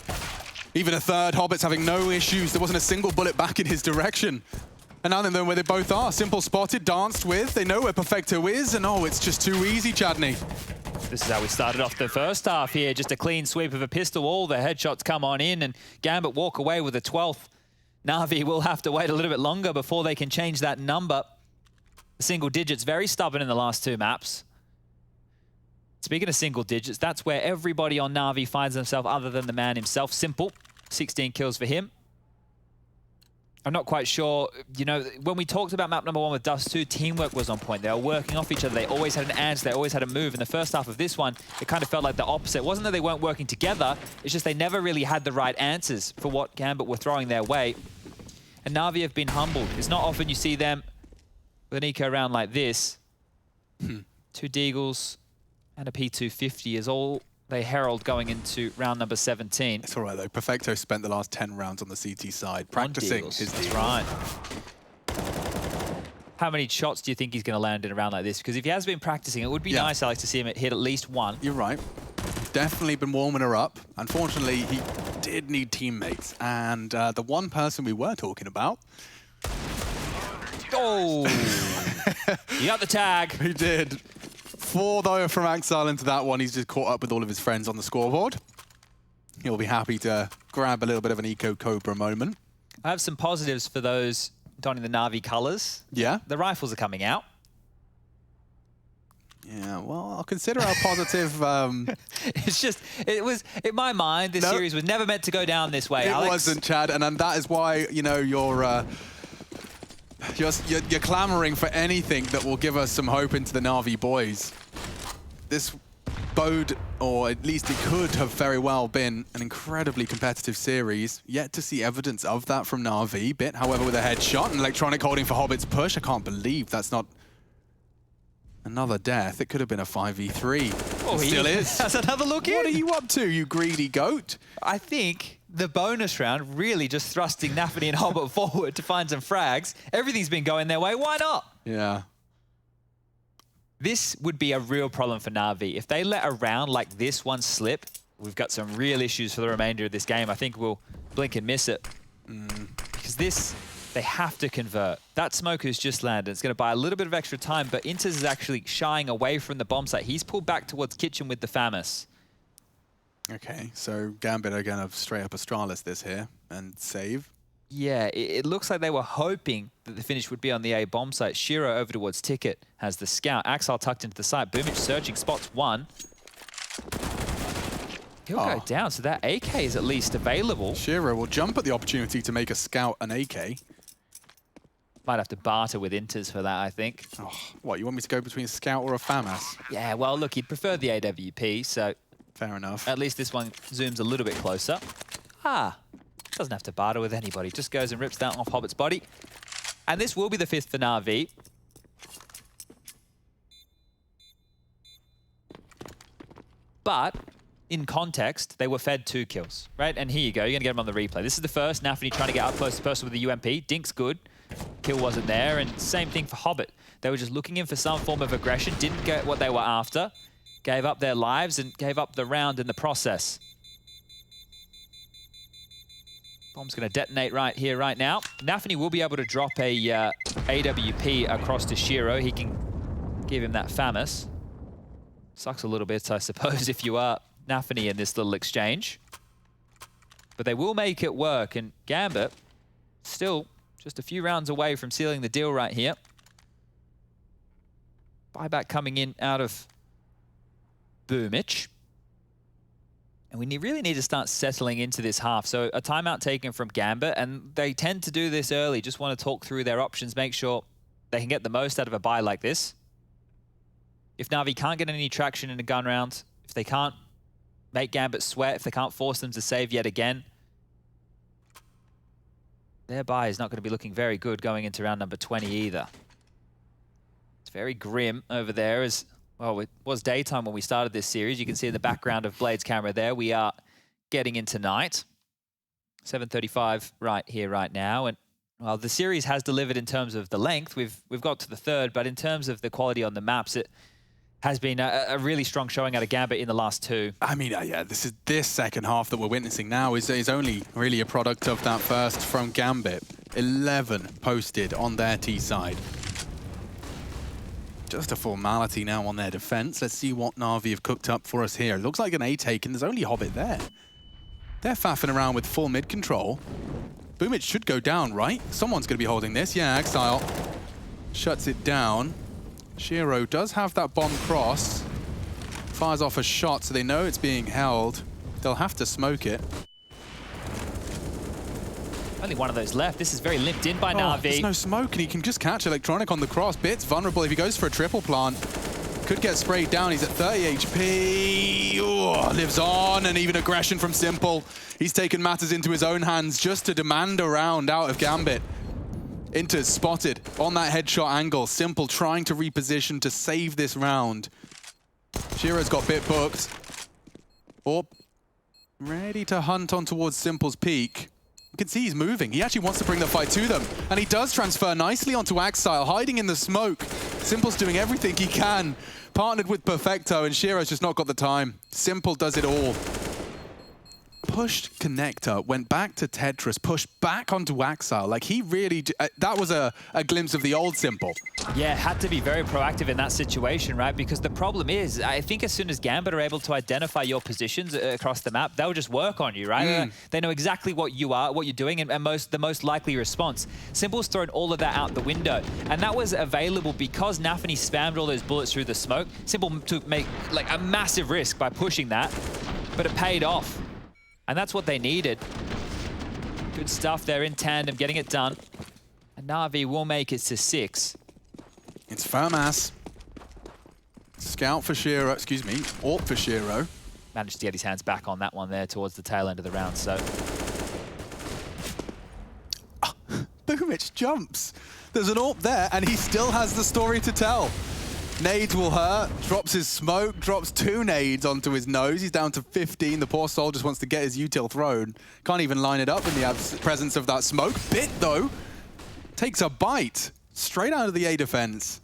Even a third. Hobbit's having no issues. There wasn't a single bullet back in his direction. And now they know where they both are. Simple spotted, danced with. They know where Perfecto is, and oh, it's just too easy, Chadney. This is how we started off the first half here. Just a clean sweep of a pistol. All the headshots come on in, and Gambit walk away with a 12th. Na'Vi will have to wait a little bit longer before they can change that number. Single digits, very stubborn in the last 2 maps. Speaking of single digits, that's where everybody on Na'Vi finds themselves other than the man himself. Simple, 16 kills for him. I'm not quite sure, you know, when we talked about map number 1 with Dust 2, teamwork was on point. They were working off each other. They always had an answer. They always had a move. In the first half of this one, it kind of felt like the opposite. It wasn't that they weren't working together. It's just they never really had the right answers for what Gambit were throwing their way. And Na'Vi have been humbled. It's not often you see them with an eco round like this. 2 Deagles and a P250 is all they herald going into round number 17. It's all right, though. Perfecto spent the last 10 rounds on the CT side, practicing his Deagles. Right. How many shots do you think he's going to land in a round like this? Because if he has been practicing, it would be nice, Alex, to see him hit at least one. You're right. Definitely been warming her up. Unfortunately, he did need teammates. And the one person we were talking about... Oh! You got the tag. He did. 4, though, from Axile into that one. He's just caught up with all of his friends on the scoreboard. He'll be happy to grab a little bit of an Eco Cobra moment. I have some positives for those donning the Na'Vi colours. Yeah? The rifles are coming out. Yeah, well, I'll consider our positive... It's just, it was, in my mind, this series was never meant to go down this way, Alex. It wasn't, Chad, and that is why, you know, you're clamoring for anything that will give us some hope into the Na'Vi boys. This bode, or at least it could have very well been an incredibly competitive series. Yet to see evidence of that from Na'Vi. Bit, however, with a headshot and Electronic holding for Hobbit's push. I can't believe that's not another death. It could have been a 5v3. Oh, it still is. That's another look in. What are you up to, you greedy goat? I think the bonus round really just thrusting Nafany and Hobbit forward to find some frags. Everything's been going their way. Why not? Yeah. This would be a real problem for Na'Vi. If they let a round like this one slip, we've got some real issues for the remainder of this game. I think we'll blink and miss it. Because this, they have to convert. That smoke has just landed. It's going to buy a little bit of extra time, but Inters is actually shying away from the bomb site. He's pulled back towards kitchen with the FAMAS. Okay, so Gambit are going to straight up Astralis this here and save. Yeah, it looks like they were hoping that the finish would be on the A bomb site. Shiro over towards Ticket has the scout. Axile tucked into the site. Boomich searching, spots one. He'll go down, so that AK is at least available. Shiro will jump at the opportunity to make a scout an AK. Might have to barter with Inters for that, I think. Oh, what, you want me to go between a scout or a FAMAS? Yeah, well, look, he'd prefer the AWP, so... Fair enough. At least this one zooms a little bit closer. Doesn't have to barter with anybody. Just goes and rips that off Hobbit's body. And this will be the 5th for Na'Vi. But, in context, they were fed 2 kills, right? And here you go, you're going to get them on the replay. This is the first, Nafany trying to get up close to person with the UMP. Dink's good. Kill wasn't there, and same thing for Hobbit. They were just looking in for some form of aggression, didn't get what they were after, gave up their lives, and gave up the round in the process. Bomb's going to detonate right here, right now. Nafany will be able to drop a AWP across to Shiro. He can give him that FAMAS. Sucks a little bit, I suppose, if you are Nafany in this little exchange. But they will make it work, and Gambit still just a few rounds away from sealing the deal right here. Buyback coming in out of Boomich. And we really need to start settling into this half. So a timeout taken from Gambit, and they tend to do this early. Just want to talk through their options, make sure they can get the most out of a buy like this. If Na'Vi can't get any traction in a gun round, if they can't make Gambit sweat, if they can't force them to save yet again, their buy is not going to be looking very good going into round number 20 either. It's very grim over there as... Well, it was daytime when we started this series. You can see in the background of Blade's camera there, we are getting into night. 7:35 right here, right now. And well, the series has delivered in terms of the length. We've got to the 3rd, but in terms of the quality on the maps, it has been a really strong showing out of Gambit in the last 2. I mean, yeah, this second half that we're witnessing now is only really a product of that first from Gambit. 11 posted on their T side. Just a formality now on their defense. Let's see what Na'Vi have cooked up for us here. It looks like an A take, and there's only Hobbit there. They're faffing around with full mid control. Boomich should go down, right? Someone's going to be holding this. Yeah, Axile shuts it down. Shiro does have that bomb cross. Fires off a shot, so they know it's being held. They'll have to smoke it. Only one of those left. This is very limped in by Na'Vi. There's no smoke, and he can just catch Electronic on the cross. Bit's vulnerable if he goes for a triple plant. Could get sprayed down. He's at 30 HP. Oh, lives on, and even aggression from Simple. He's taken matters into his own hands just to demand a round out of Gambit. Inter's spotted on that headshot angle. Simple trying to reposition to save this round. Shiro's got bit booked. Orp ready to hunt on towards Simple's peak. You can see he's moving. He actually wants to bring the fight to them. And he does transfer nicely onto Axile, hiding in the smoke. Simple's doing everything he can. Partnered with Perfecto, and Shiro's just not got the time. Simple does it all. Pushed Connector, went back to Tetris, pushed back onto Axile. Like, he really... that was a glimpse of the old Simple. Yeah, had to be very proactive in that situation, right? Because the problem is, I think as soon as Gambit are able to identify your positions across the map, they'll just work on you, right? They know exactly what you are, what you're doing, and the most likely response. Simple's thrown all of that out the window. And that was available because Nafany spammed all those bullets through the smoke. Simple to make like a massive risk by pushing that, but it paid off. And that's what they needed. Good stuff there in tandem, getting it done. And Na'Vi will make it to 6. It's FAMAS. Scout for Shiro, excuse me, AWP for Shiro. Managed to get his hands back on that one there towards the tail end of the round, so. Boomich jumps. There's an AWP there, and he still has the story to tell. Nades will hurt, drops his smoke, drops 2 nades onto his nose. He's down to 15. The poor soul just wants to get his util thrown. Can't even line it up in the presence of that smoke. Bit, though, takes a bite straight out of the A defense.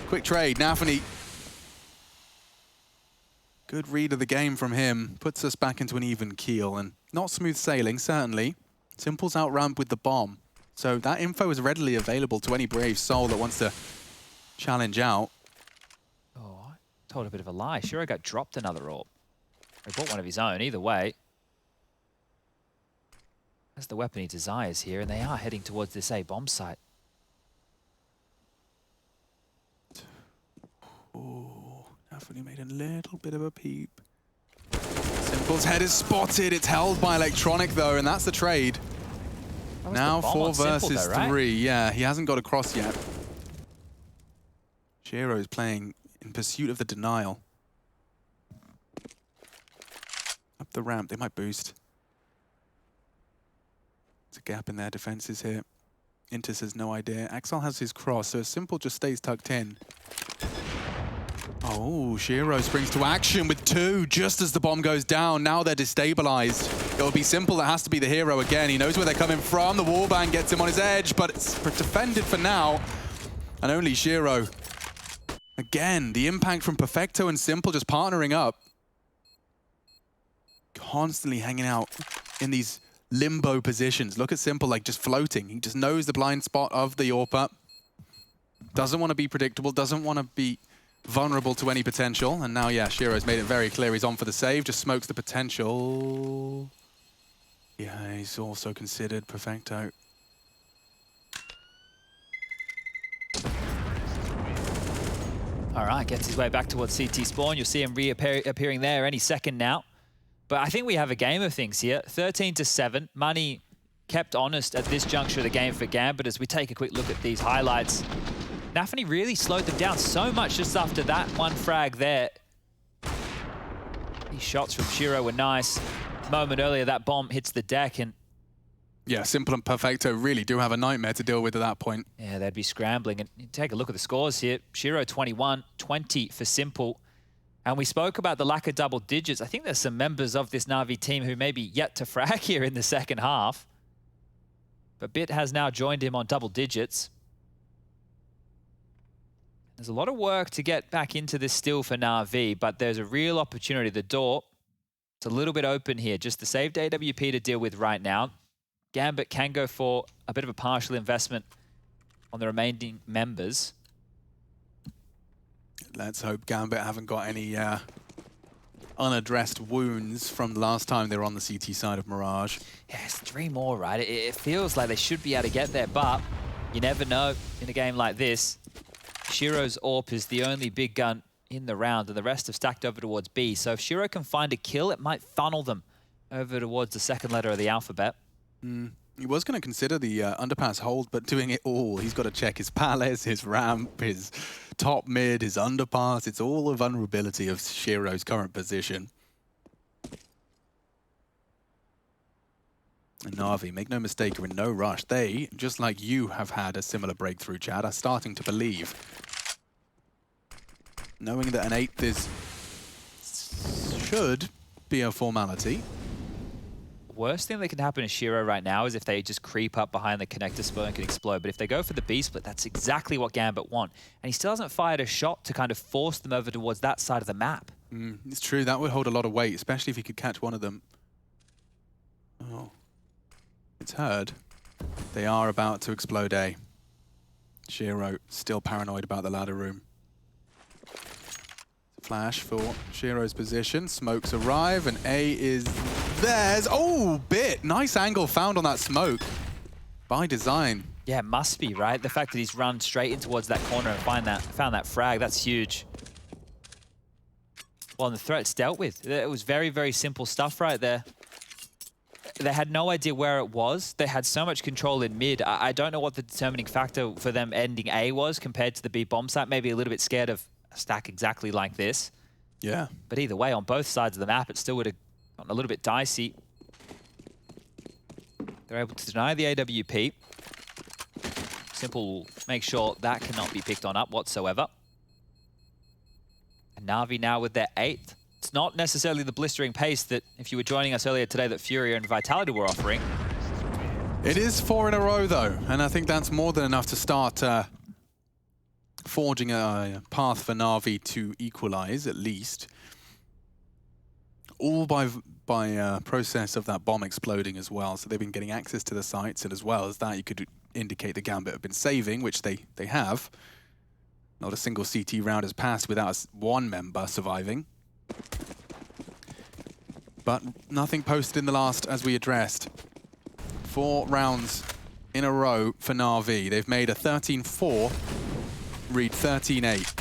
Quick trade, Nafany. Good read of the game from him. Puts us back into an even keel, and not smooth sailing, certainly. Simple's out ramp with the bomb. So that info is readily available to any brave soul that wants to challenge out. Oh, I told a bit of a lie. Shiro got dropped another AWP. He bought one of his own, either way. That's the weapon he desires here, and they are heading towards this A bomb site. Oh, Nafany made a little bit of a peep. Simple's head is spotted. It's held by Electronic, though, and that's the trade. Now 4 versus 3. Yeah, he hasn't got across yet. Shiro's playing in pursuit of the denial. Up the ramp, they might boost. There's a gap in their defenses here. Intus has no idea. Axel has his cross, so Simple just stays tucked in. Oh, Shiro springs to action with 2 just as the bomb goes down. Now they're destabilized. It'll be Simple that has to be the hero again. He knows where they're coming from. The warband gets him on his edge, but it's defended for now. And only Shiro. Again, the impact from Perfecto and Simple just partnering up. Constantly hanging out in these limbo positions. Look at Simple, like just floating. He just knows the blind spot of the AWP. Doesn't want to be predictable, doesn't want to be vulnerable to any potential. And now, yeah, Shiro's made it very clear he's on for the save, just smokes the potential. Yeah, he's also considered Perfecto. All right, gets his way back towards CT spawn. You'll see him reappearing there any second now. But I think we have a game of things here. 13-7. Money kept honest at this juncture of the game for Gambit as we take a quick look at these highlights. Nafany really slowed them down so much just after that one frag there. These shots from Shiro were nice. A moment earlier, that bomb hits the deck and... Yeah, Simple and Perfecto really do have a nightmare to deal with at that point. Yeah, they'd be scrambling. And take a look at the scores here. Shiro 21, 20 for Simple. And we spoke about the lack of double digits. I think there's some members of this Na'Vi team who may be yet to frag here in the second half. But Bit has now joined him on double digits. There's a lot of work to get back into this still for Na'Vi, but there's a real opportunity. The door, it's a little bit open here. Just the saved AWP to deal with right now. Gambit can go for a bit of a partial investment on the remaining members. Let's hope Gambit haven't got any unaddressed wounds from the last time they were on the CT side of Mirage. Yeah, it's 3 more, right? It feels like they should be able to get there, but you never know in a game like this. Shiro's AWP is the only big gun in the round, and the rest have stacked over towards B. So if Shiro can find a kill, it might funnel them over towards the second letter of the alphabet. He was going to consider the underpass hold, but doing it all, he's got to check his palace, his ramp, his top mid, his underpass. It's all a vulnerability of Shiro's current position. And Na'Vi, make no mistake, are in no rush. They, just like you have had a similar breakthrough, Chad, are starting to believe. Knowing that an 8th is... should be a formality. Worst thing that can happen to Shiro right now is if they just creep up behind the connector split and can explode. But if they go for the B split, that's exactly what Gambit want. And he still hasn't fired a shot to kind of force them over towards that side of the map. It's true, that would hold a lot of weight, especially if he could catch one of them. Oh. It's heard. They are about to explode A. Shiro still paranoid about the ladder room. Flash for Shiro's position. Smokes arrive and A is theirs. Oh, Bit! Nice angle found on that smoke. By design. Yeah, it must be, right? The fact that he's run straight in towards that corner and found that frag, that's huge. Well, and the threat's dealt with. It was very, very simple stuff right there. They had no idea where it was. They had so much control in mid. I don't know what the determining factor for them ending A was compared to the B bomb site. Maybe a little bit scared of a stack exactly like this. Yeah. But either way, on both sides of the map, it still would have gotten a little bit dicey. They're able to deny the AWP. Simple will make sure that cannot be picked on up whatsoever. And Na'Vi now with their 8th. It's not necessarily the blistering pace that, if you were joining us earlier today, that Furia and Vitality were offering. It is 4 in a row, though, and I think that's more than enough to start forging a path for Na'Vi to equalize, at least. All by process of that bomb exploding as well. So they've been getting access to the sites, and as well as that, you could indicate the Gambit have been saving, which they have. Not a single CT round has passed without one member surviving. But nothing posted in the last, as we addressed. 4 rounds in a row for Na'Vi. They've made a 13-4, read 13-8.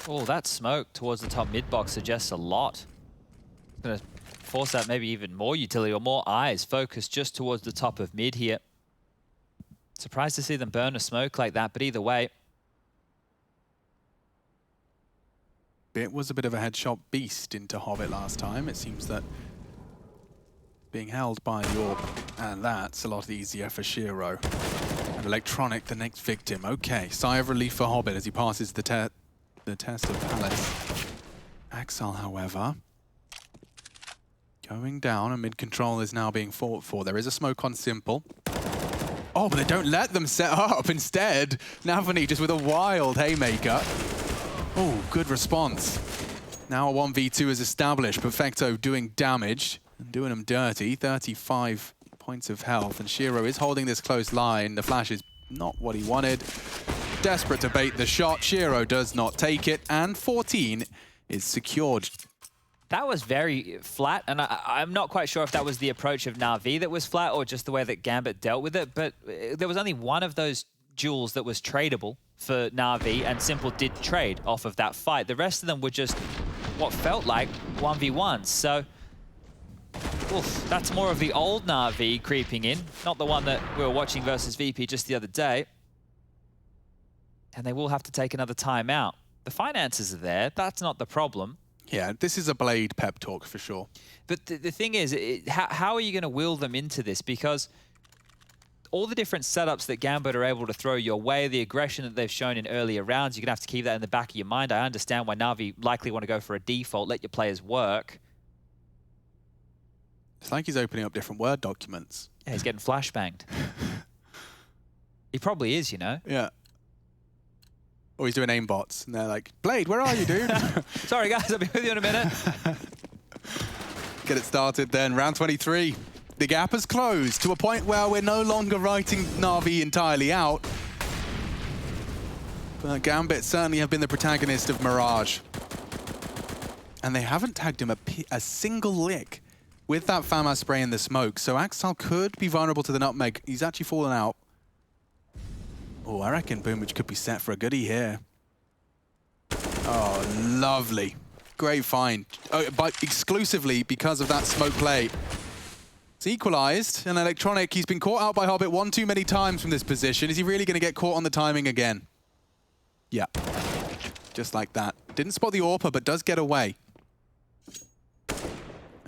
Oh, that smoke towards the top mid box suggests a lot. It's going to force out maybe even more utility or more eyes focused just towards the top of mid here. Surprised to see them burn a smoke like that, but either way. Bit was a bit of a headshot beast into Hobbit last time. It seems that being held by the orb, and that's a lot easier for Shiro. And Electronic, the next victim. Okay, sigh of relief for Hobbit as he passes the test of Palace. Axel, however, going down, and mid-control is now being fought for. There is a smoke on Simple. Oh, but they don't let them set up. Instead, Navani just with a wild haymaker. Oh, good response. Now a 1v2 is established. Perfecto doing damage and doing them dirty. 35 points of health. And Shiro is holding this close line. The flash is not what he wanted. Desperate to bait the shot. Shiro does not take it. And 14 is secured. That was very flat, and I'm not quite sure if that was the approach of Na'Vi that was flat or just the way that Gambit dealt with it, but there was only one of those duels that was tradable for Na'Vi, and Simple did trade off of that fight. The rest of them were just what felt like 1v1s, so oof, that's more of the old Na'Vi creeping in, not the one that we were watching versus VP just the other day. And they will have to take another timeout. The finances are there, that's not the problem. Yeah, this is a Blade pep talk for sure. But the thing is, how are you going to will them into this? Because all the different setups that Gambit are able to throw your way, the aggression that they've shown in earlier rounds, you're going to have to keep that in the back of your mind. I understand why Na'Vi likely want to go for a default, let your players work. It's like he's opening up different Word documents. Yeah, he's getting flashbanged. He probably is, you know? Yeah. Or he's doing aimbots, and they're like, Blade, where are you, dude? Sorry, guys, I'll be with you in a minute. Get it started then. Round 23. The gap has closed to a point where we're no longer writing Na'Vi entirely out. But Gambit certainly have been the protagonist of Mirage. And they haven't tagged him a single lick with that FAMAS spray in the smoke. So Axel could be vulnerable to the nutmeg. He's actually fallen out. Oh, I reckon Boomage could be set for a goodie here. Oh, lovely. Great find. Oh, but exclusively because of that smoke play. It's equalized, and Electronic, he's been caught out by Hobbit one too many times from this position. Is he really going to get caught on the timing again? Yeah. Just like that. Didn't spot the AWPer, but does get away.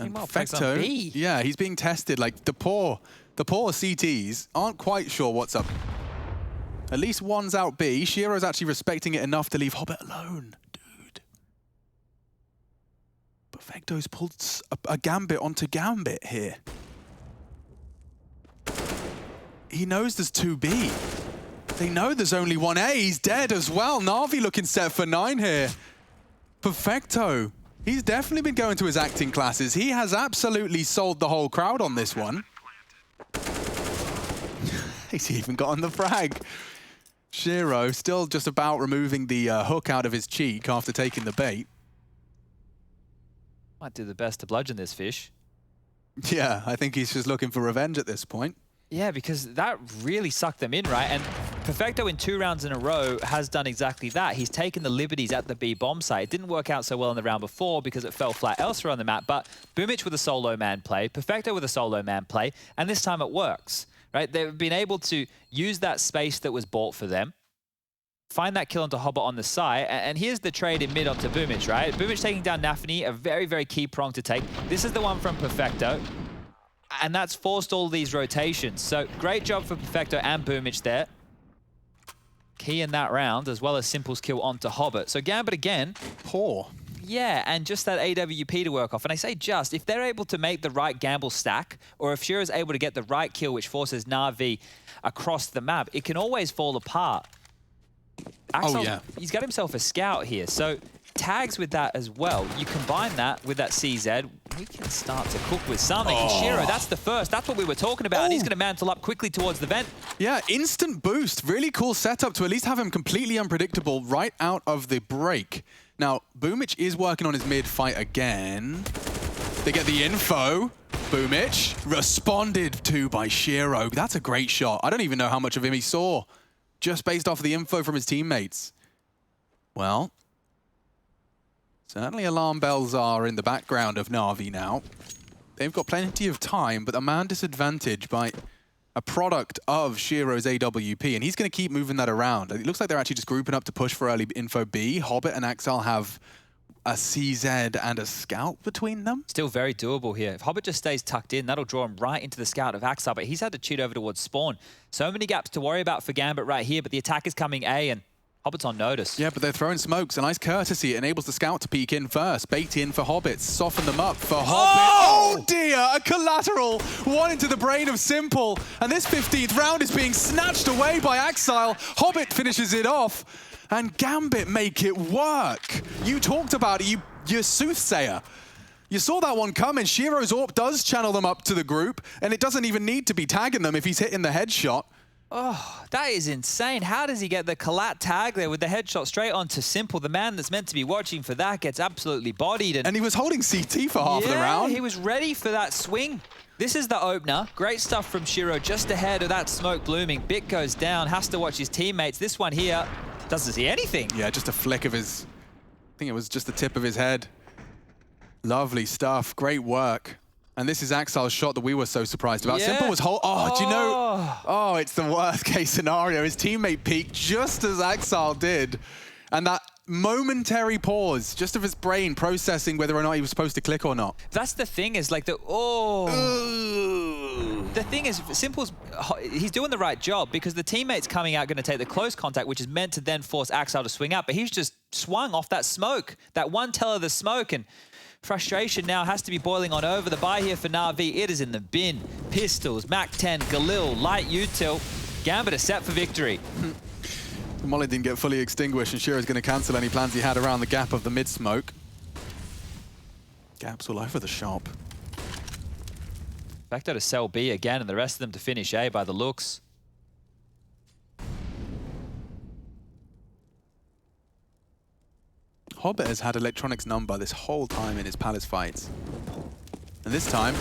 And Well, Perfecto, B. yeah, he's being tested. Like, the poor CTs aren't quite sure what's up. At least one's out B. Shiro's actually respecting it enough to leave Hobbit alone. Dude. Perfecto's pulled a Gambit onto Gambit here. He knows there's 2B. They know there's only 1A. He's dead as well. Na'Vi looking set for 9 here. Perfecto. He's definitely been going to his acting classes. He has absolutely sold the whole crowd on this one. He's even got on the frag. Shiro still just about removing the hook out of his cheek after taking the bait. Might do the best to bludgeon this fish. Yeah, I think he's just looking for revenge at this point. Yeah, because that really sucked them in, right? And Perfecto in 2 rounds in a row has done exactly that. He's taken the liberties at the B bomb site. It didn't work out so well in the round before because it fell flat elsewhere on the map, but Boomich with a solo man play, Perfecto with a solo man play, and this time it works, right? They've been able to use that space that was bought for them, find that kill onto Hobbit on the side, and here's the trade in mid onto Boomich, right? Boomich taking down Nafany, a very, very key prong to take. This is the one from Perfecto. And that's forced all these rotations. So great job for Perfecto and Boomich there. Key in that round, as well as Simple's kill onto Hobbit. So Gambit again. Poor. Yeah, and just that AWP to work off. And I say just, if they're able to make the right gamble stack, or if Shiro's able to get the right kill, which forces Na'Vi across the map, it can always fall apart. Axel, yeah. He's got himself a scout here. So tags with that as well. You combine that with that CZ, we can start to cook with something. And Shiro, that's the first. That's what we were talking about. And he's going to mantle up quickly towards the vent. Yeah, instant boost. Really cool setup to at least have him completely unpredictable right out of the break. Now, Boomich is working on his mid fight again. They get the info. Boomich responded to by Shiro. That's a great shot. I don't even know how much of him he saw, just based off of the info from his teammates. Well, certainly alarm bells are in the background of Na'Vi now. They've got plenty of time, but a man disadvantaged by a product of Shiro's AWP, and he's going to keep moving that around. It looks like they're actually just grouping up to push for early info B. Hobbit and Axel have a CZ and a scout between them. Still very doable here. If Hobbit just stays tucked in, that'll draw him right into the scout of Axel, but he's had to cheat over towards spawn. So many gaps to worry about for Gambit right here, but the attack is coming A, and Hobbit's on notice. Yeah, but they're throwing smokes. A nice courtesy. It enables the scout to peek in first. Bait in for Hobbits. Soften them up for Hobbit. Oh dear, a collateral. One into the brain of Simple. And this 15th round is being snatched away by Axile. Hobbit finishes it off. And Gambit make it work. You talked about it, you're soothsayer. You saw that one coming. Shiro's AWP does channel them up to the group, and it doesn't even need to be tagging them if he's hitting the headshot. Oh, that is insane. How does he get the collat tag there with the headshot straight onto Simple? The man that's meant to be watching for that gets absolutely bodied. And he was holding CT for half of the round. He was ready for that swing. This is the opener. Great stuff from Shiro just ahead of that smoke blooming. Bit goes down, has to watch his teammates. This one here doesn't see anything. Yeah, just a flick of his, I think it was just the tip of his head. Lovely stuff, great work. And this is Axile's shot that we were so surprised about. Yeah. Simple was do you know? Oh, it's the worst case scenario. His teammate peeked just as Axile did. And that momentary pause, just of his brain processing whether or not he was supposed to click or not. That's the thing is like the thing is, Simple's, he's doing the right job because the teammate's coming out going to take the close contact, which is meant to then force Axile to swing up. But he's just swung off that smoke, that one tell of the smoke, and frustration now has to be boiling on over. The buy here for Na'Vi, it is in the bin. Pistols, MAC-10, Galil, light util. Gambit is set for victory. The molly didn't get fully extinguished, and Shiro's going to cancel any plans he had around the gap of the mid-smoke. Gaps all over the shop. Back to sell B again, and the rest of them to finish A by the looks. Hobbit has had Electronic's number this whole time in his Palace fights. And this time,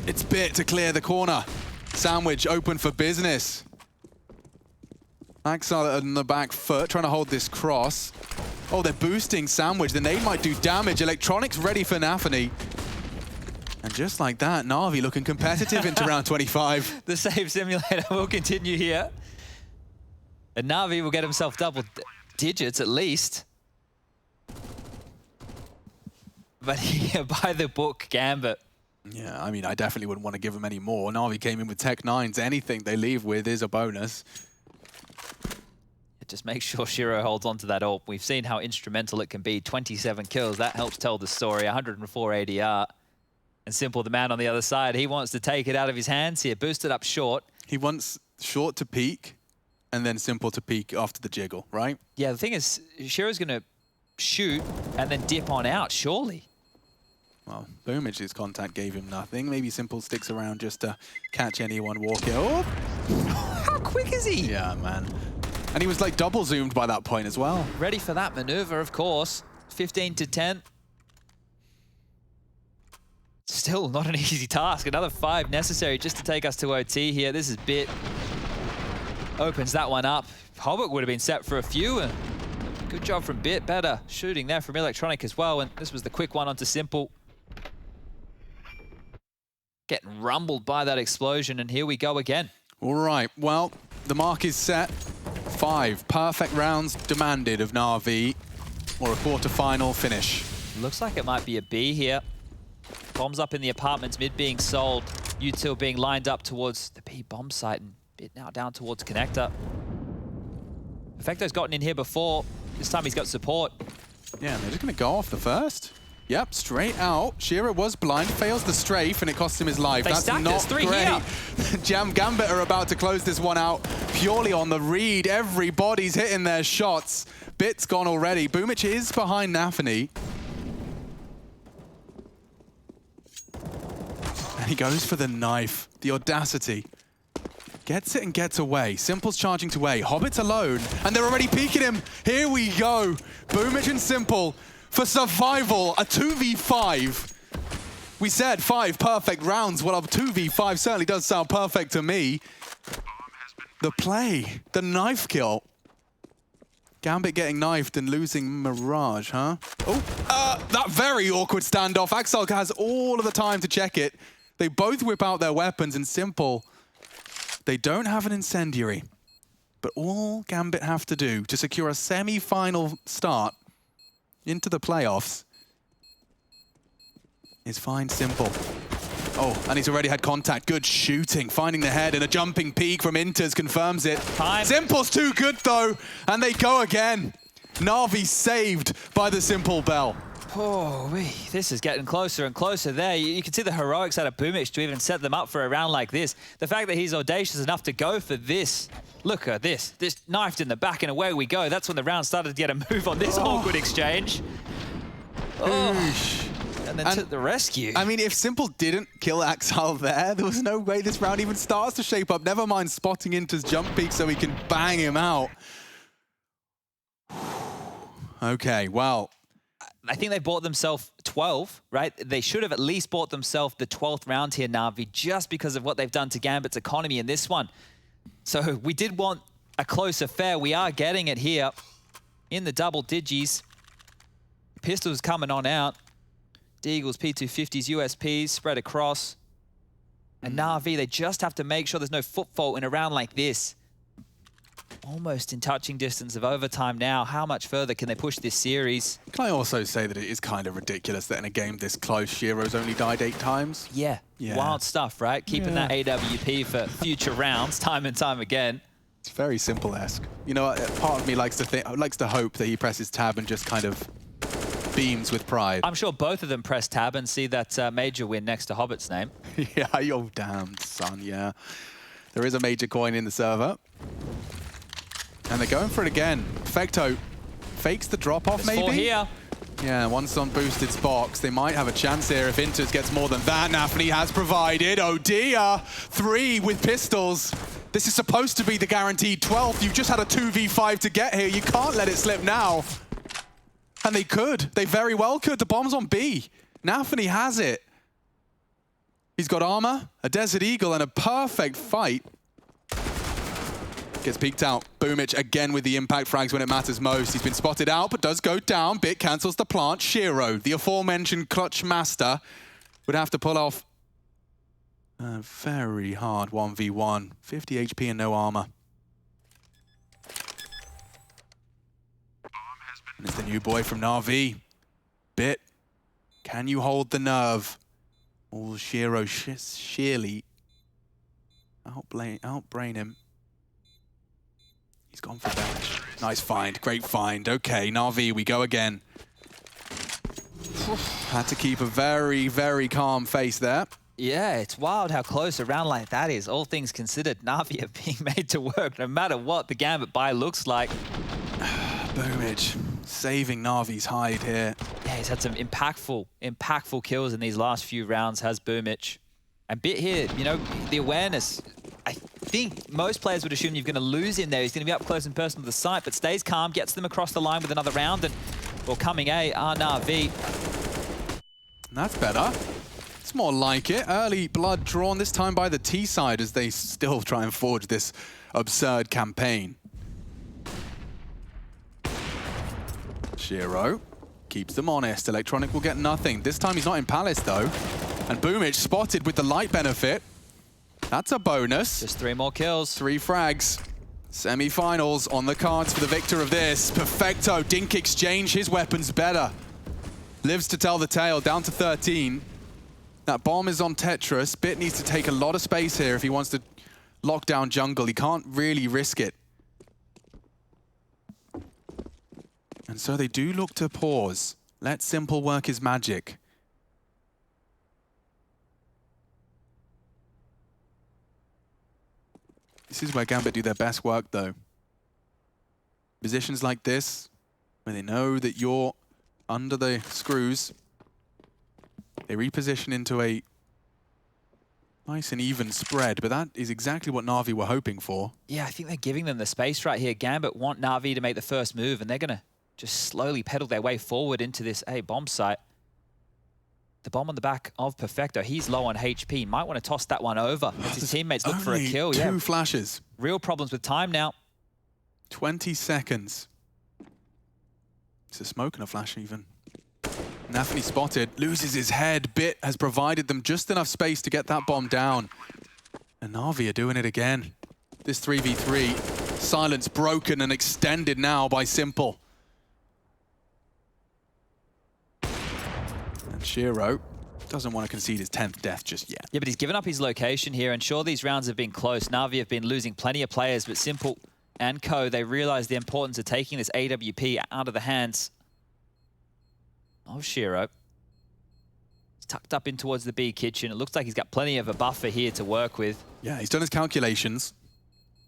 it's Bit to clear the corner. Sandwich open for business. Axile on the back foot, trying to hold this cross. Oh, they're boosting Sandwich. The nade might do damage. Electronics ready for Nafany. And just like that, Na'Vi looking competitive into round 25. The save simulator will continue here. And Na'Vi will get himself double digits at least. But here, by the book, Gambit. Yeah, I mean, I definitely wouldn't want to give him any more. Na'Vi came in with Tech 9s. Anything they leave with is a bonus. Just make sure Shiro holds on to that ult. We've seen how instrumental it can be. 27 kills, that helps tell the story. 104 ADR. And Simple, the man on the other side, he wants to take it out of his hands here. Boost it up short. He wants short to peak, and then Simple to peak after the jiggle, right? Yeah, the thing is, Shiro's going to shoot and then dip on out, surely. Well, Boomage's contact gave him nothing. Maybe Simple sticks around just to catch anyone walking. Oh! How quick is he? Yeah, man. And he was like double zoomed by that point as well. Ready for that maneuver, of course. 15 to 10. Still not an easy task. Another 5 necessary just to take us to OT here. This is Bit. Opens that one up. Hobbit would have been set for a few. And good job from Bit. Better shooting there from Electronic as well. And this was the quick one onto Simple. Getting rumbled by that explosion. And here we go again. All right. Well, the mark is set. 5 perfect rounds demanded of Na'Vi, or a quarter-final finish. Looks like it might be a B here. Bombs up in the apartments, mid being sold. Util being lined up towards the B bomb site, and Bit now down towards Connector. Perfecto's gotten in here before. This time he's got support. Yeah, they're just going to go off the first. Yep, straight out. Shiro was blind, fails the strafe, and it costs him his life. They That's stacked not us, 3 great. here. Gambit are about to close this one out purely on the read. Everybody's hitting their shots. Bit's gone already. Boomich is behind Nafany. And he goes for the knife. The audacity. Gets it and gets away. Simple's charging to A. Hobbit's alone, and they're already peeking him. Here we go. Boomich and Simple for survival, a 2v5. We said 5 perfect rounds. Well, a 2v5 certainly does sound perfect to me. The play, the knife kill. Gambit getting knifed and losing Mirage, huh? Oh, that very awkward standoff. Axel has all of the time to check it. They both whip out their weapons, and Simple, they don't have an incendiary. But all Gambit have to do to secure a semi-final start into the playoffs is find Simple. Oh, and he's already had contact. Good shooting, finding the head, and a jumping peek from Inters confirms it. Time. Simple's too good, though, and they go again. Na'Vi saved by the Simple Bell. Oh, this is getting closer and closer there. You can see the heroics out of Boomich to even set them up for a round like this. The fact that he's audacious enough to go for this. Look at this. This knifed in the back, and away we go. That's when the round started to get a move on this awkward exchange. Oh. And then to the rescue. I mean, if Simple didn't kill Axel there was no way this round even starts to shape up. Never mind spotting Inter's jump peak so he can bang him out. Okay, well. I think they bought themselves 12, right? They should have at least bought themselves the 12th round here, Na'Vi, just because of what they've done to Gambit's economy in this one. So we did want a close affair. We are getting it here in the double digis. Pistols coming on out. Deagles, P250s, USPs spread across. And Na'Vi, they just have to make sure there's no foot fault in a round like this. Almost in touching distance of overtime now. How much further can they push this series? Can I also say that it is kind of ridiculous that in a game this close, Shiro's only died 8 times? Yeah. Wild stuff, right? Keeping that AWP for future rounds, time and time again. It's very Simple-esque. You know, part of me likes to hope that he presses tab and just kind of beams with pride. I'm sure both of them press tab and see that major win next to Hobbit's name. Yeah, you're damned, son, yeah. There is a major coin in the server. And they're going for it again. Perfecto fakes the drop-off, maybe? 4 here. Yeah, once on boosted box, they might have a chance here if Inters gets more than that. Nafany has provided. Oh dear! 3 with pistols. This is supposed to be the guaranteed 12th. You've just had a 2v5 to get here. You can't let it slip now. And they could. They very well could. The bomb's on B. Nafany has it. He's got armor, a Desert Eagle, and a perfect fight. Gets peeked out. Boomich again with the impact frags when it matters most. He's been spotted out, but does go down. Bit cancels the plant. Shiro, the aforementioned clutch master, would have to pull off a very hard 1v1. 50 HP and no armor. And it's the new boy from Na'Vi. Bit, can you hold the nerve? Will Shiro sheerly outbrain him? He's gone for bench. Nice find, great find. Okay, Na'Vi, we go again. Had to keep a very, very calm face there. Yeah, it's wild how close a round like that is. All things considered, Na'Vi are being made to work no matter what the Gambit buy looks like. Boomage saving Na'Vi's hide here. Yeah, he's had some impactful kills in these last few rounds, has Boomage. And Bit here, you know, the awareness, I think most players would assume you're going to lose in there. He's going to be up close and personal to the site, but stays calm, gets them across the line with another round, and, well, coming A are Na'Vi. That's better. It's more like it. Early blood drawn, this time by the T side, as they still try and forge this absurd campaign. Shiro keeps them honest. Electronic will get nothing. This time he's not in Palace, though. And Boomage spotted with the light benefit. That's a bonus. Just 3 more kills. 3 frags. Semi-finals on the cards for the victor of this. Perfecto, Dink exchange, his weapon's better. Lives to tell the tale, down to 13. That bomb is on Tetris. Bit needs to take a lot of space here if he wants to lock down jungle. He can't really risk it. And so they do look to pause. Let Simple work his magic. This is where Gambit do their best work, though. Positions like this, where they know that you're under the screws, they reposition into a nice and even spread, but that is exactly what Na'Vi were hoping for. Yeah, I think they're giving them the space right here. Gambit want Na'Vi to make the first move, and they're going to just slowly pedal their way forward into this bomb site. The bomb on the back of Perfecto. He's low on HP. Might want to toss that one over as his teammates look for a kill. Two flashes. Real problems with time now. 20 seconds. It's a smoke and a flash even. Nafni spotted, loses his head. Bit has provided them just enough space to get that bomb down. And Na'Vi are doing it again. This 3v3, silence broken and extended now by Simple. And Shiro doesn't want to concede his 10th death just yet. Yeah, but he's given up his location here, and sure, these rounds have been close. Na'Vi have been losing plenty of players, but Simple and co, they realize the importance of taking this AWP out of the hands of Shiro. He's tucked up in towards the B kitchen. It looks like he's got plenty of a buffer here to work with. Yeah, he's done his calculations.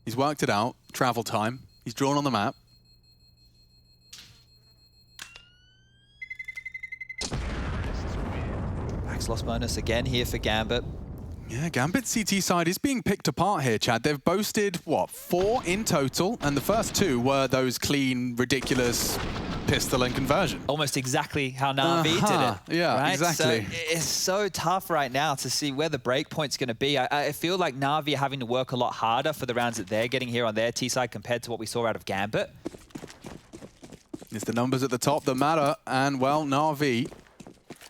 He's worked it out. Travel time. He's drawn on the map. Max loss bonus again here for Gambit. Yeah, Gambit CT side is being picked apart here, Chad. They've boasted, what, 4 in total? And the first 2 were those clean, ridiculous pistol and conversion. Almost exactly how Na'Vi did it. Yeah, right? exactly. So it's so tough right now to see where the break point's going to be. I feel like Na'Vi are having to work a lot harder for the rounds that they're getting here on their T side compared to what we saw out of Gambit. It's the numbers at the top that matter. And, well, Na'Vi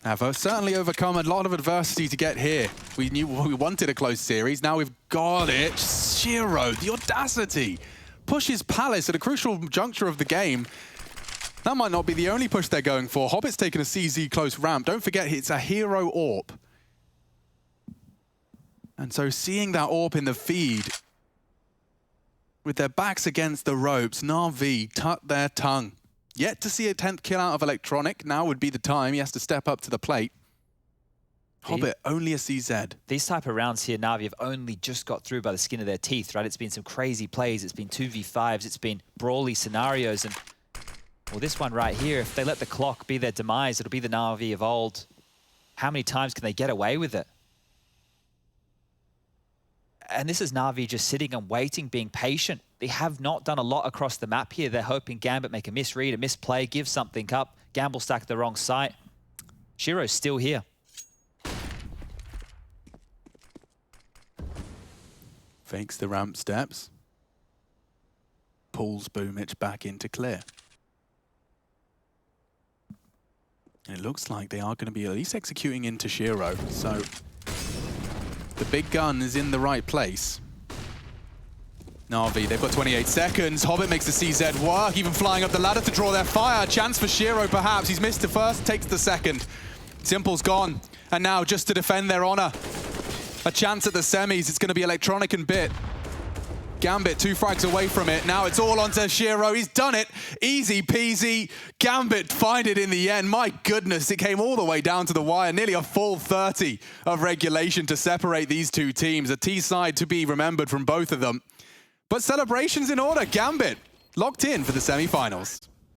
have certainly overcome a lot of adversity to get here. We knew we wanted a close series. Now we've got it. Shiro, the audacity. Pushes Palace at a crucial juncture of the game. That might not be the only push they're going for. Hobbit's taken a CZ close ramp. Don't forget, it's a hero AWP. And so seeing that AWP in the feed, with their backs against the ropes, Na'Vi tuck their tongue. Yet to see a 10th kill out of Electronic. Now would be the time. He has to step up to the plate. Hobbit, only a CZ. These type of rounds here, Na'Vi have only just got through by the skin of their teeth, right? It's been some crazy plays. It's been 2v5s. It's been brawly scenarios. And, well, this one right here, if they let the clock be their demise, it'll be the Na'Vi of old. How many times can they get away with it? And this is Na'Vi just sitting and waiting, being patient. They have not done a lot across the map here. They're hoping Gambit make a misread, a misplay, give something up. Gamble stack the wrong site. Shiro's still here. Fakes the ramp steps. Pulls Boomich back into clear. And it looks like they are going to be at least executing into Shiro. So the big gun is in the right place. Na'Vi, they've got 28 seconds. Hobbit makes the CZ work, even flying up the ladder to draw their fire. Chance for Shiro, perhaps. He's missed the first, takes the second. Simple's gone. And now just to defend their honor. A chance at the semis. It's going to be Electronic and Bit. Gambit 2 frags away from it. Now it's all onto Shiro. He's done it. Easy peasy. Gambit find it in the end. My goodness, it came all the way down to the wire. Nearly a full 30 of regulation to separate these two teams. A T-side to be remembered from both of them. But celebrations in order. Gambit locked in for the semi-finals.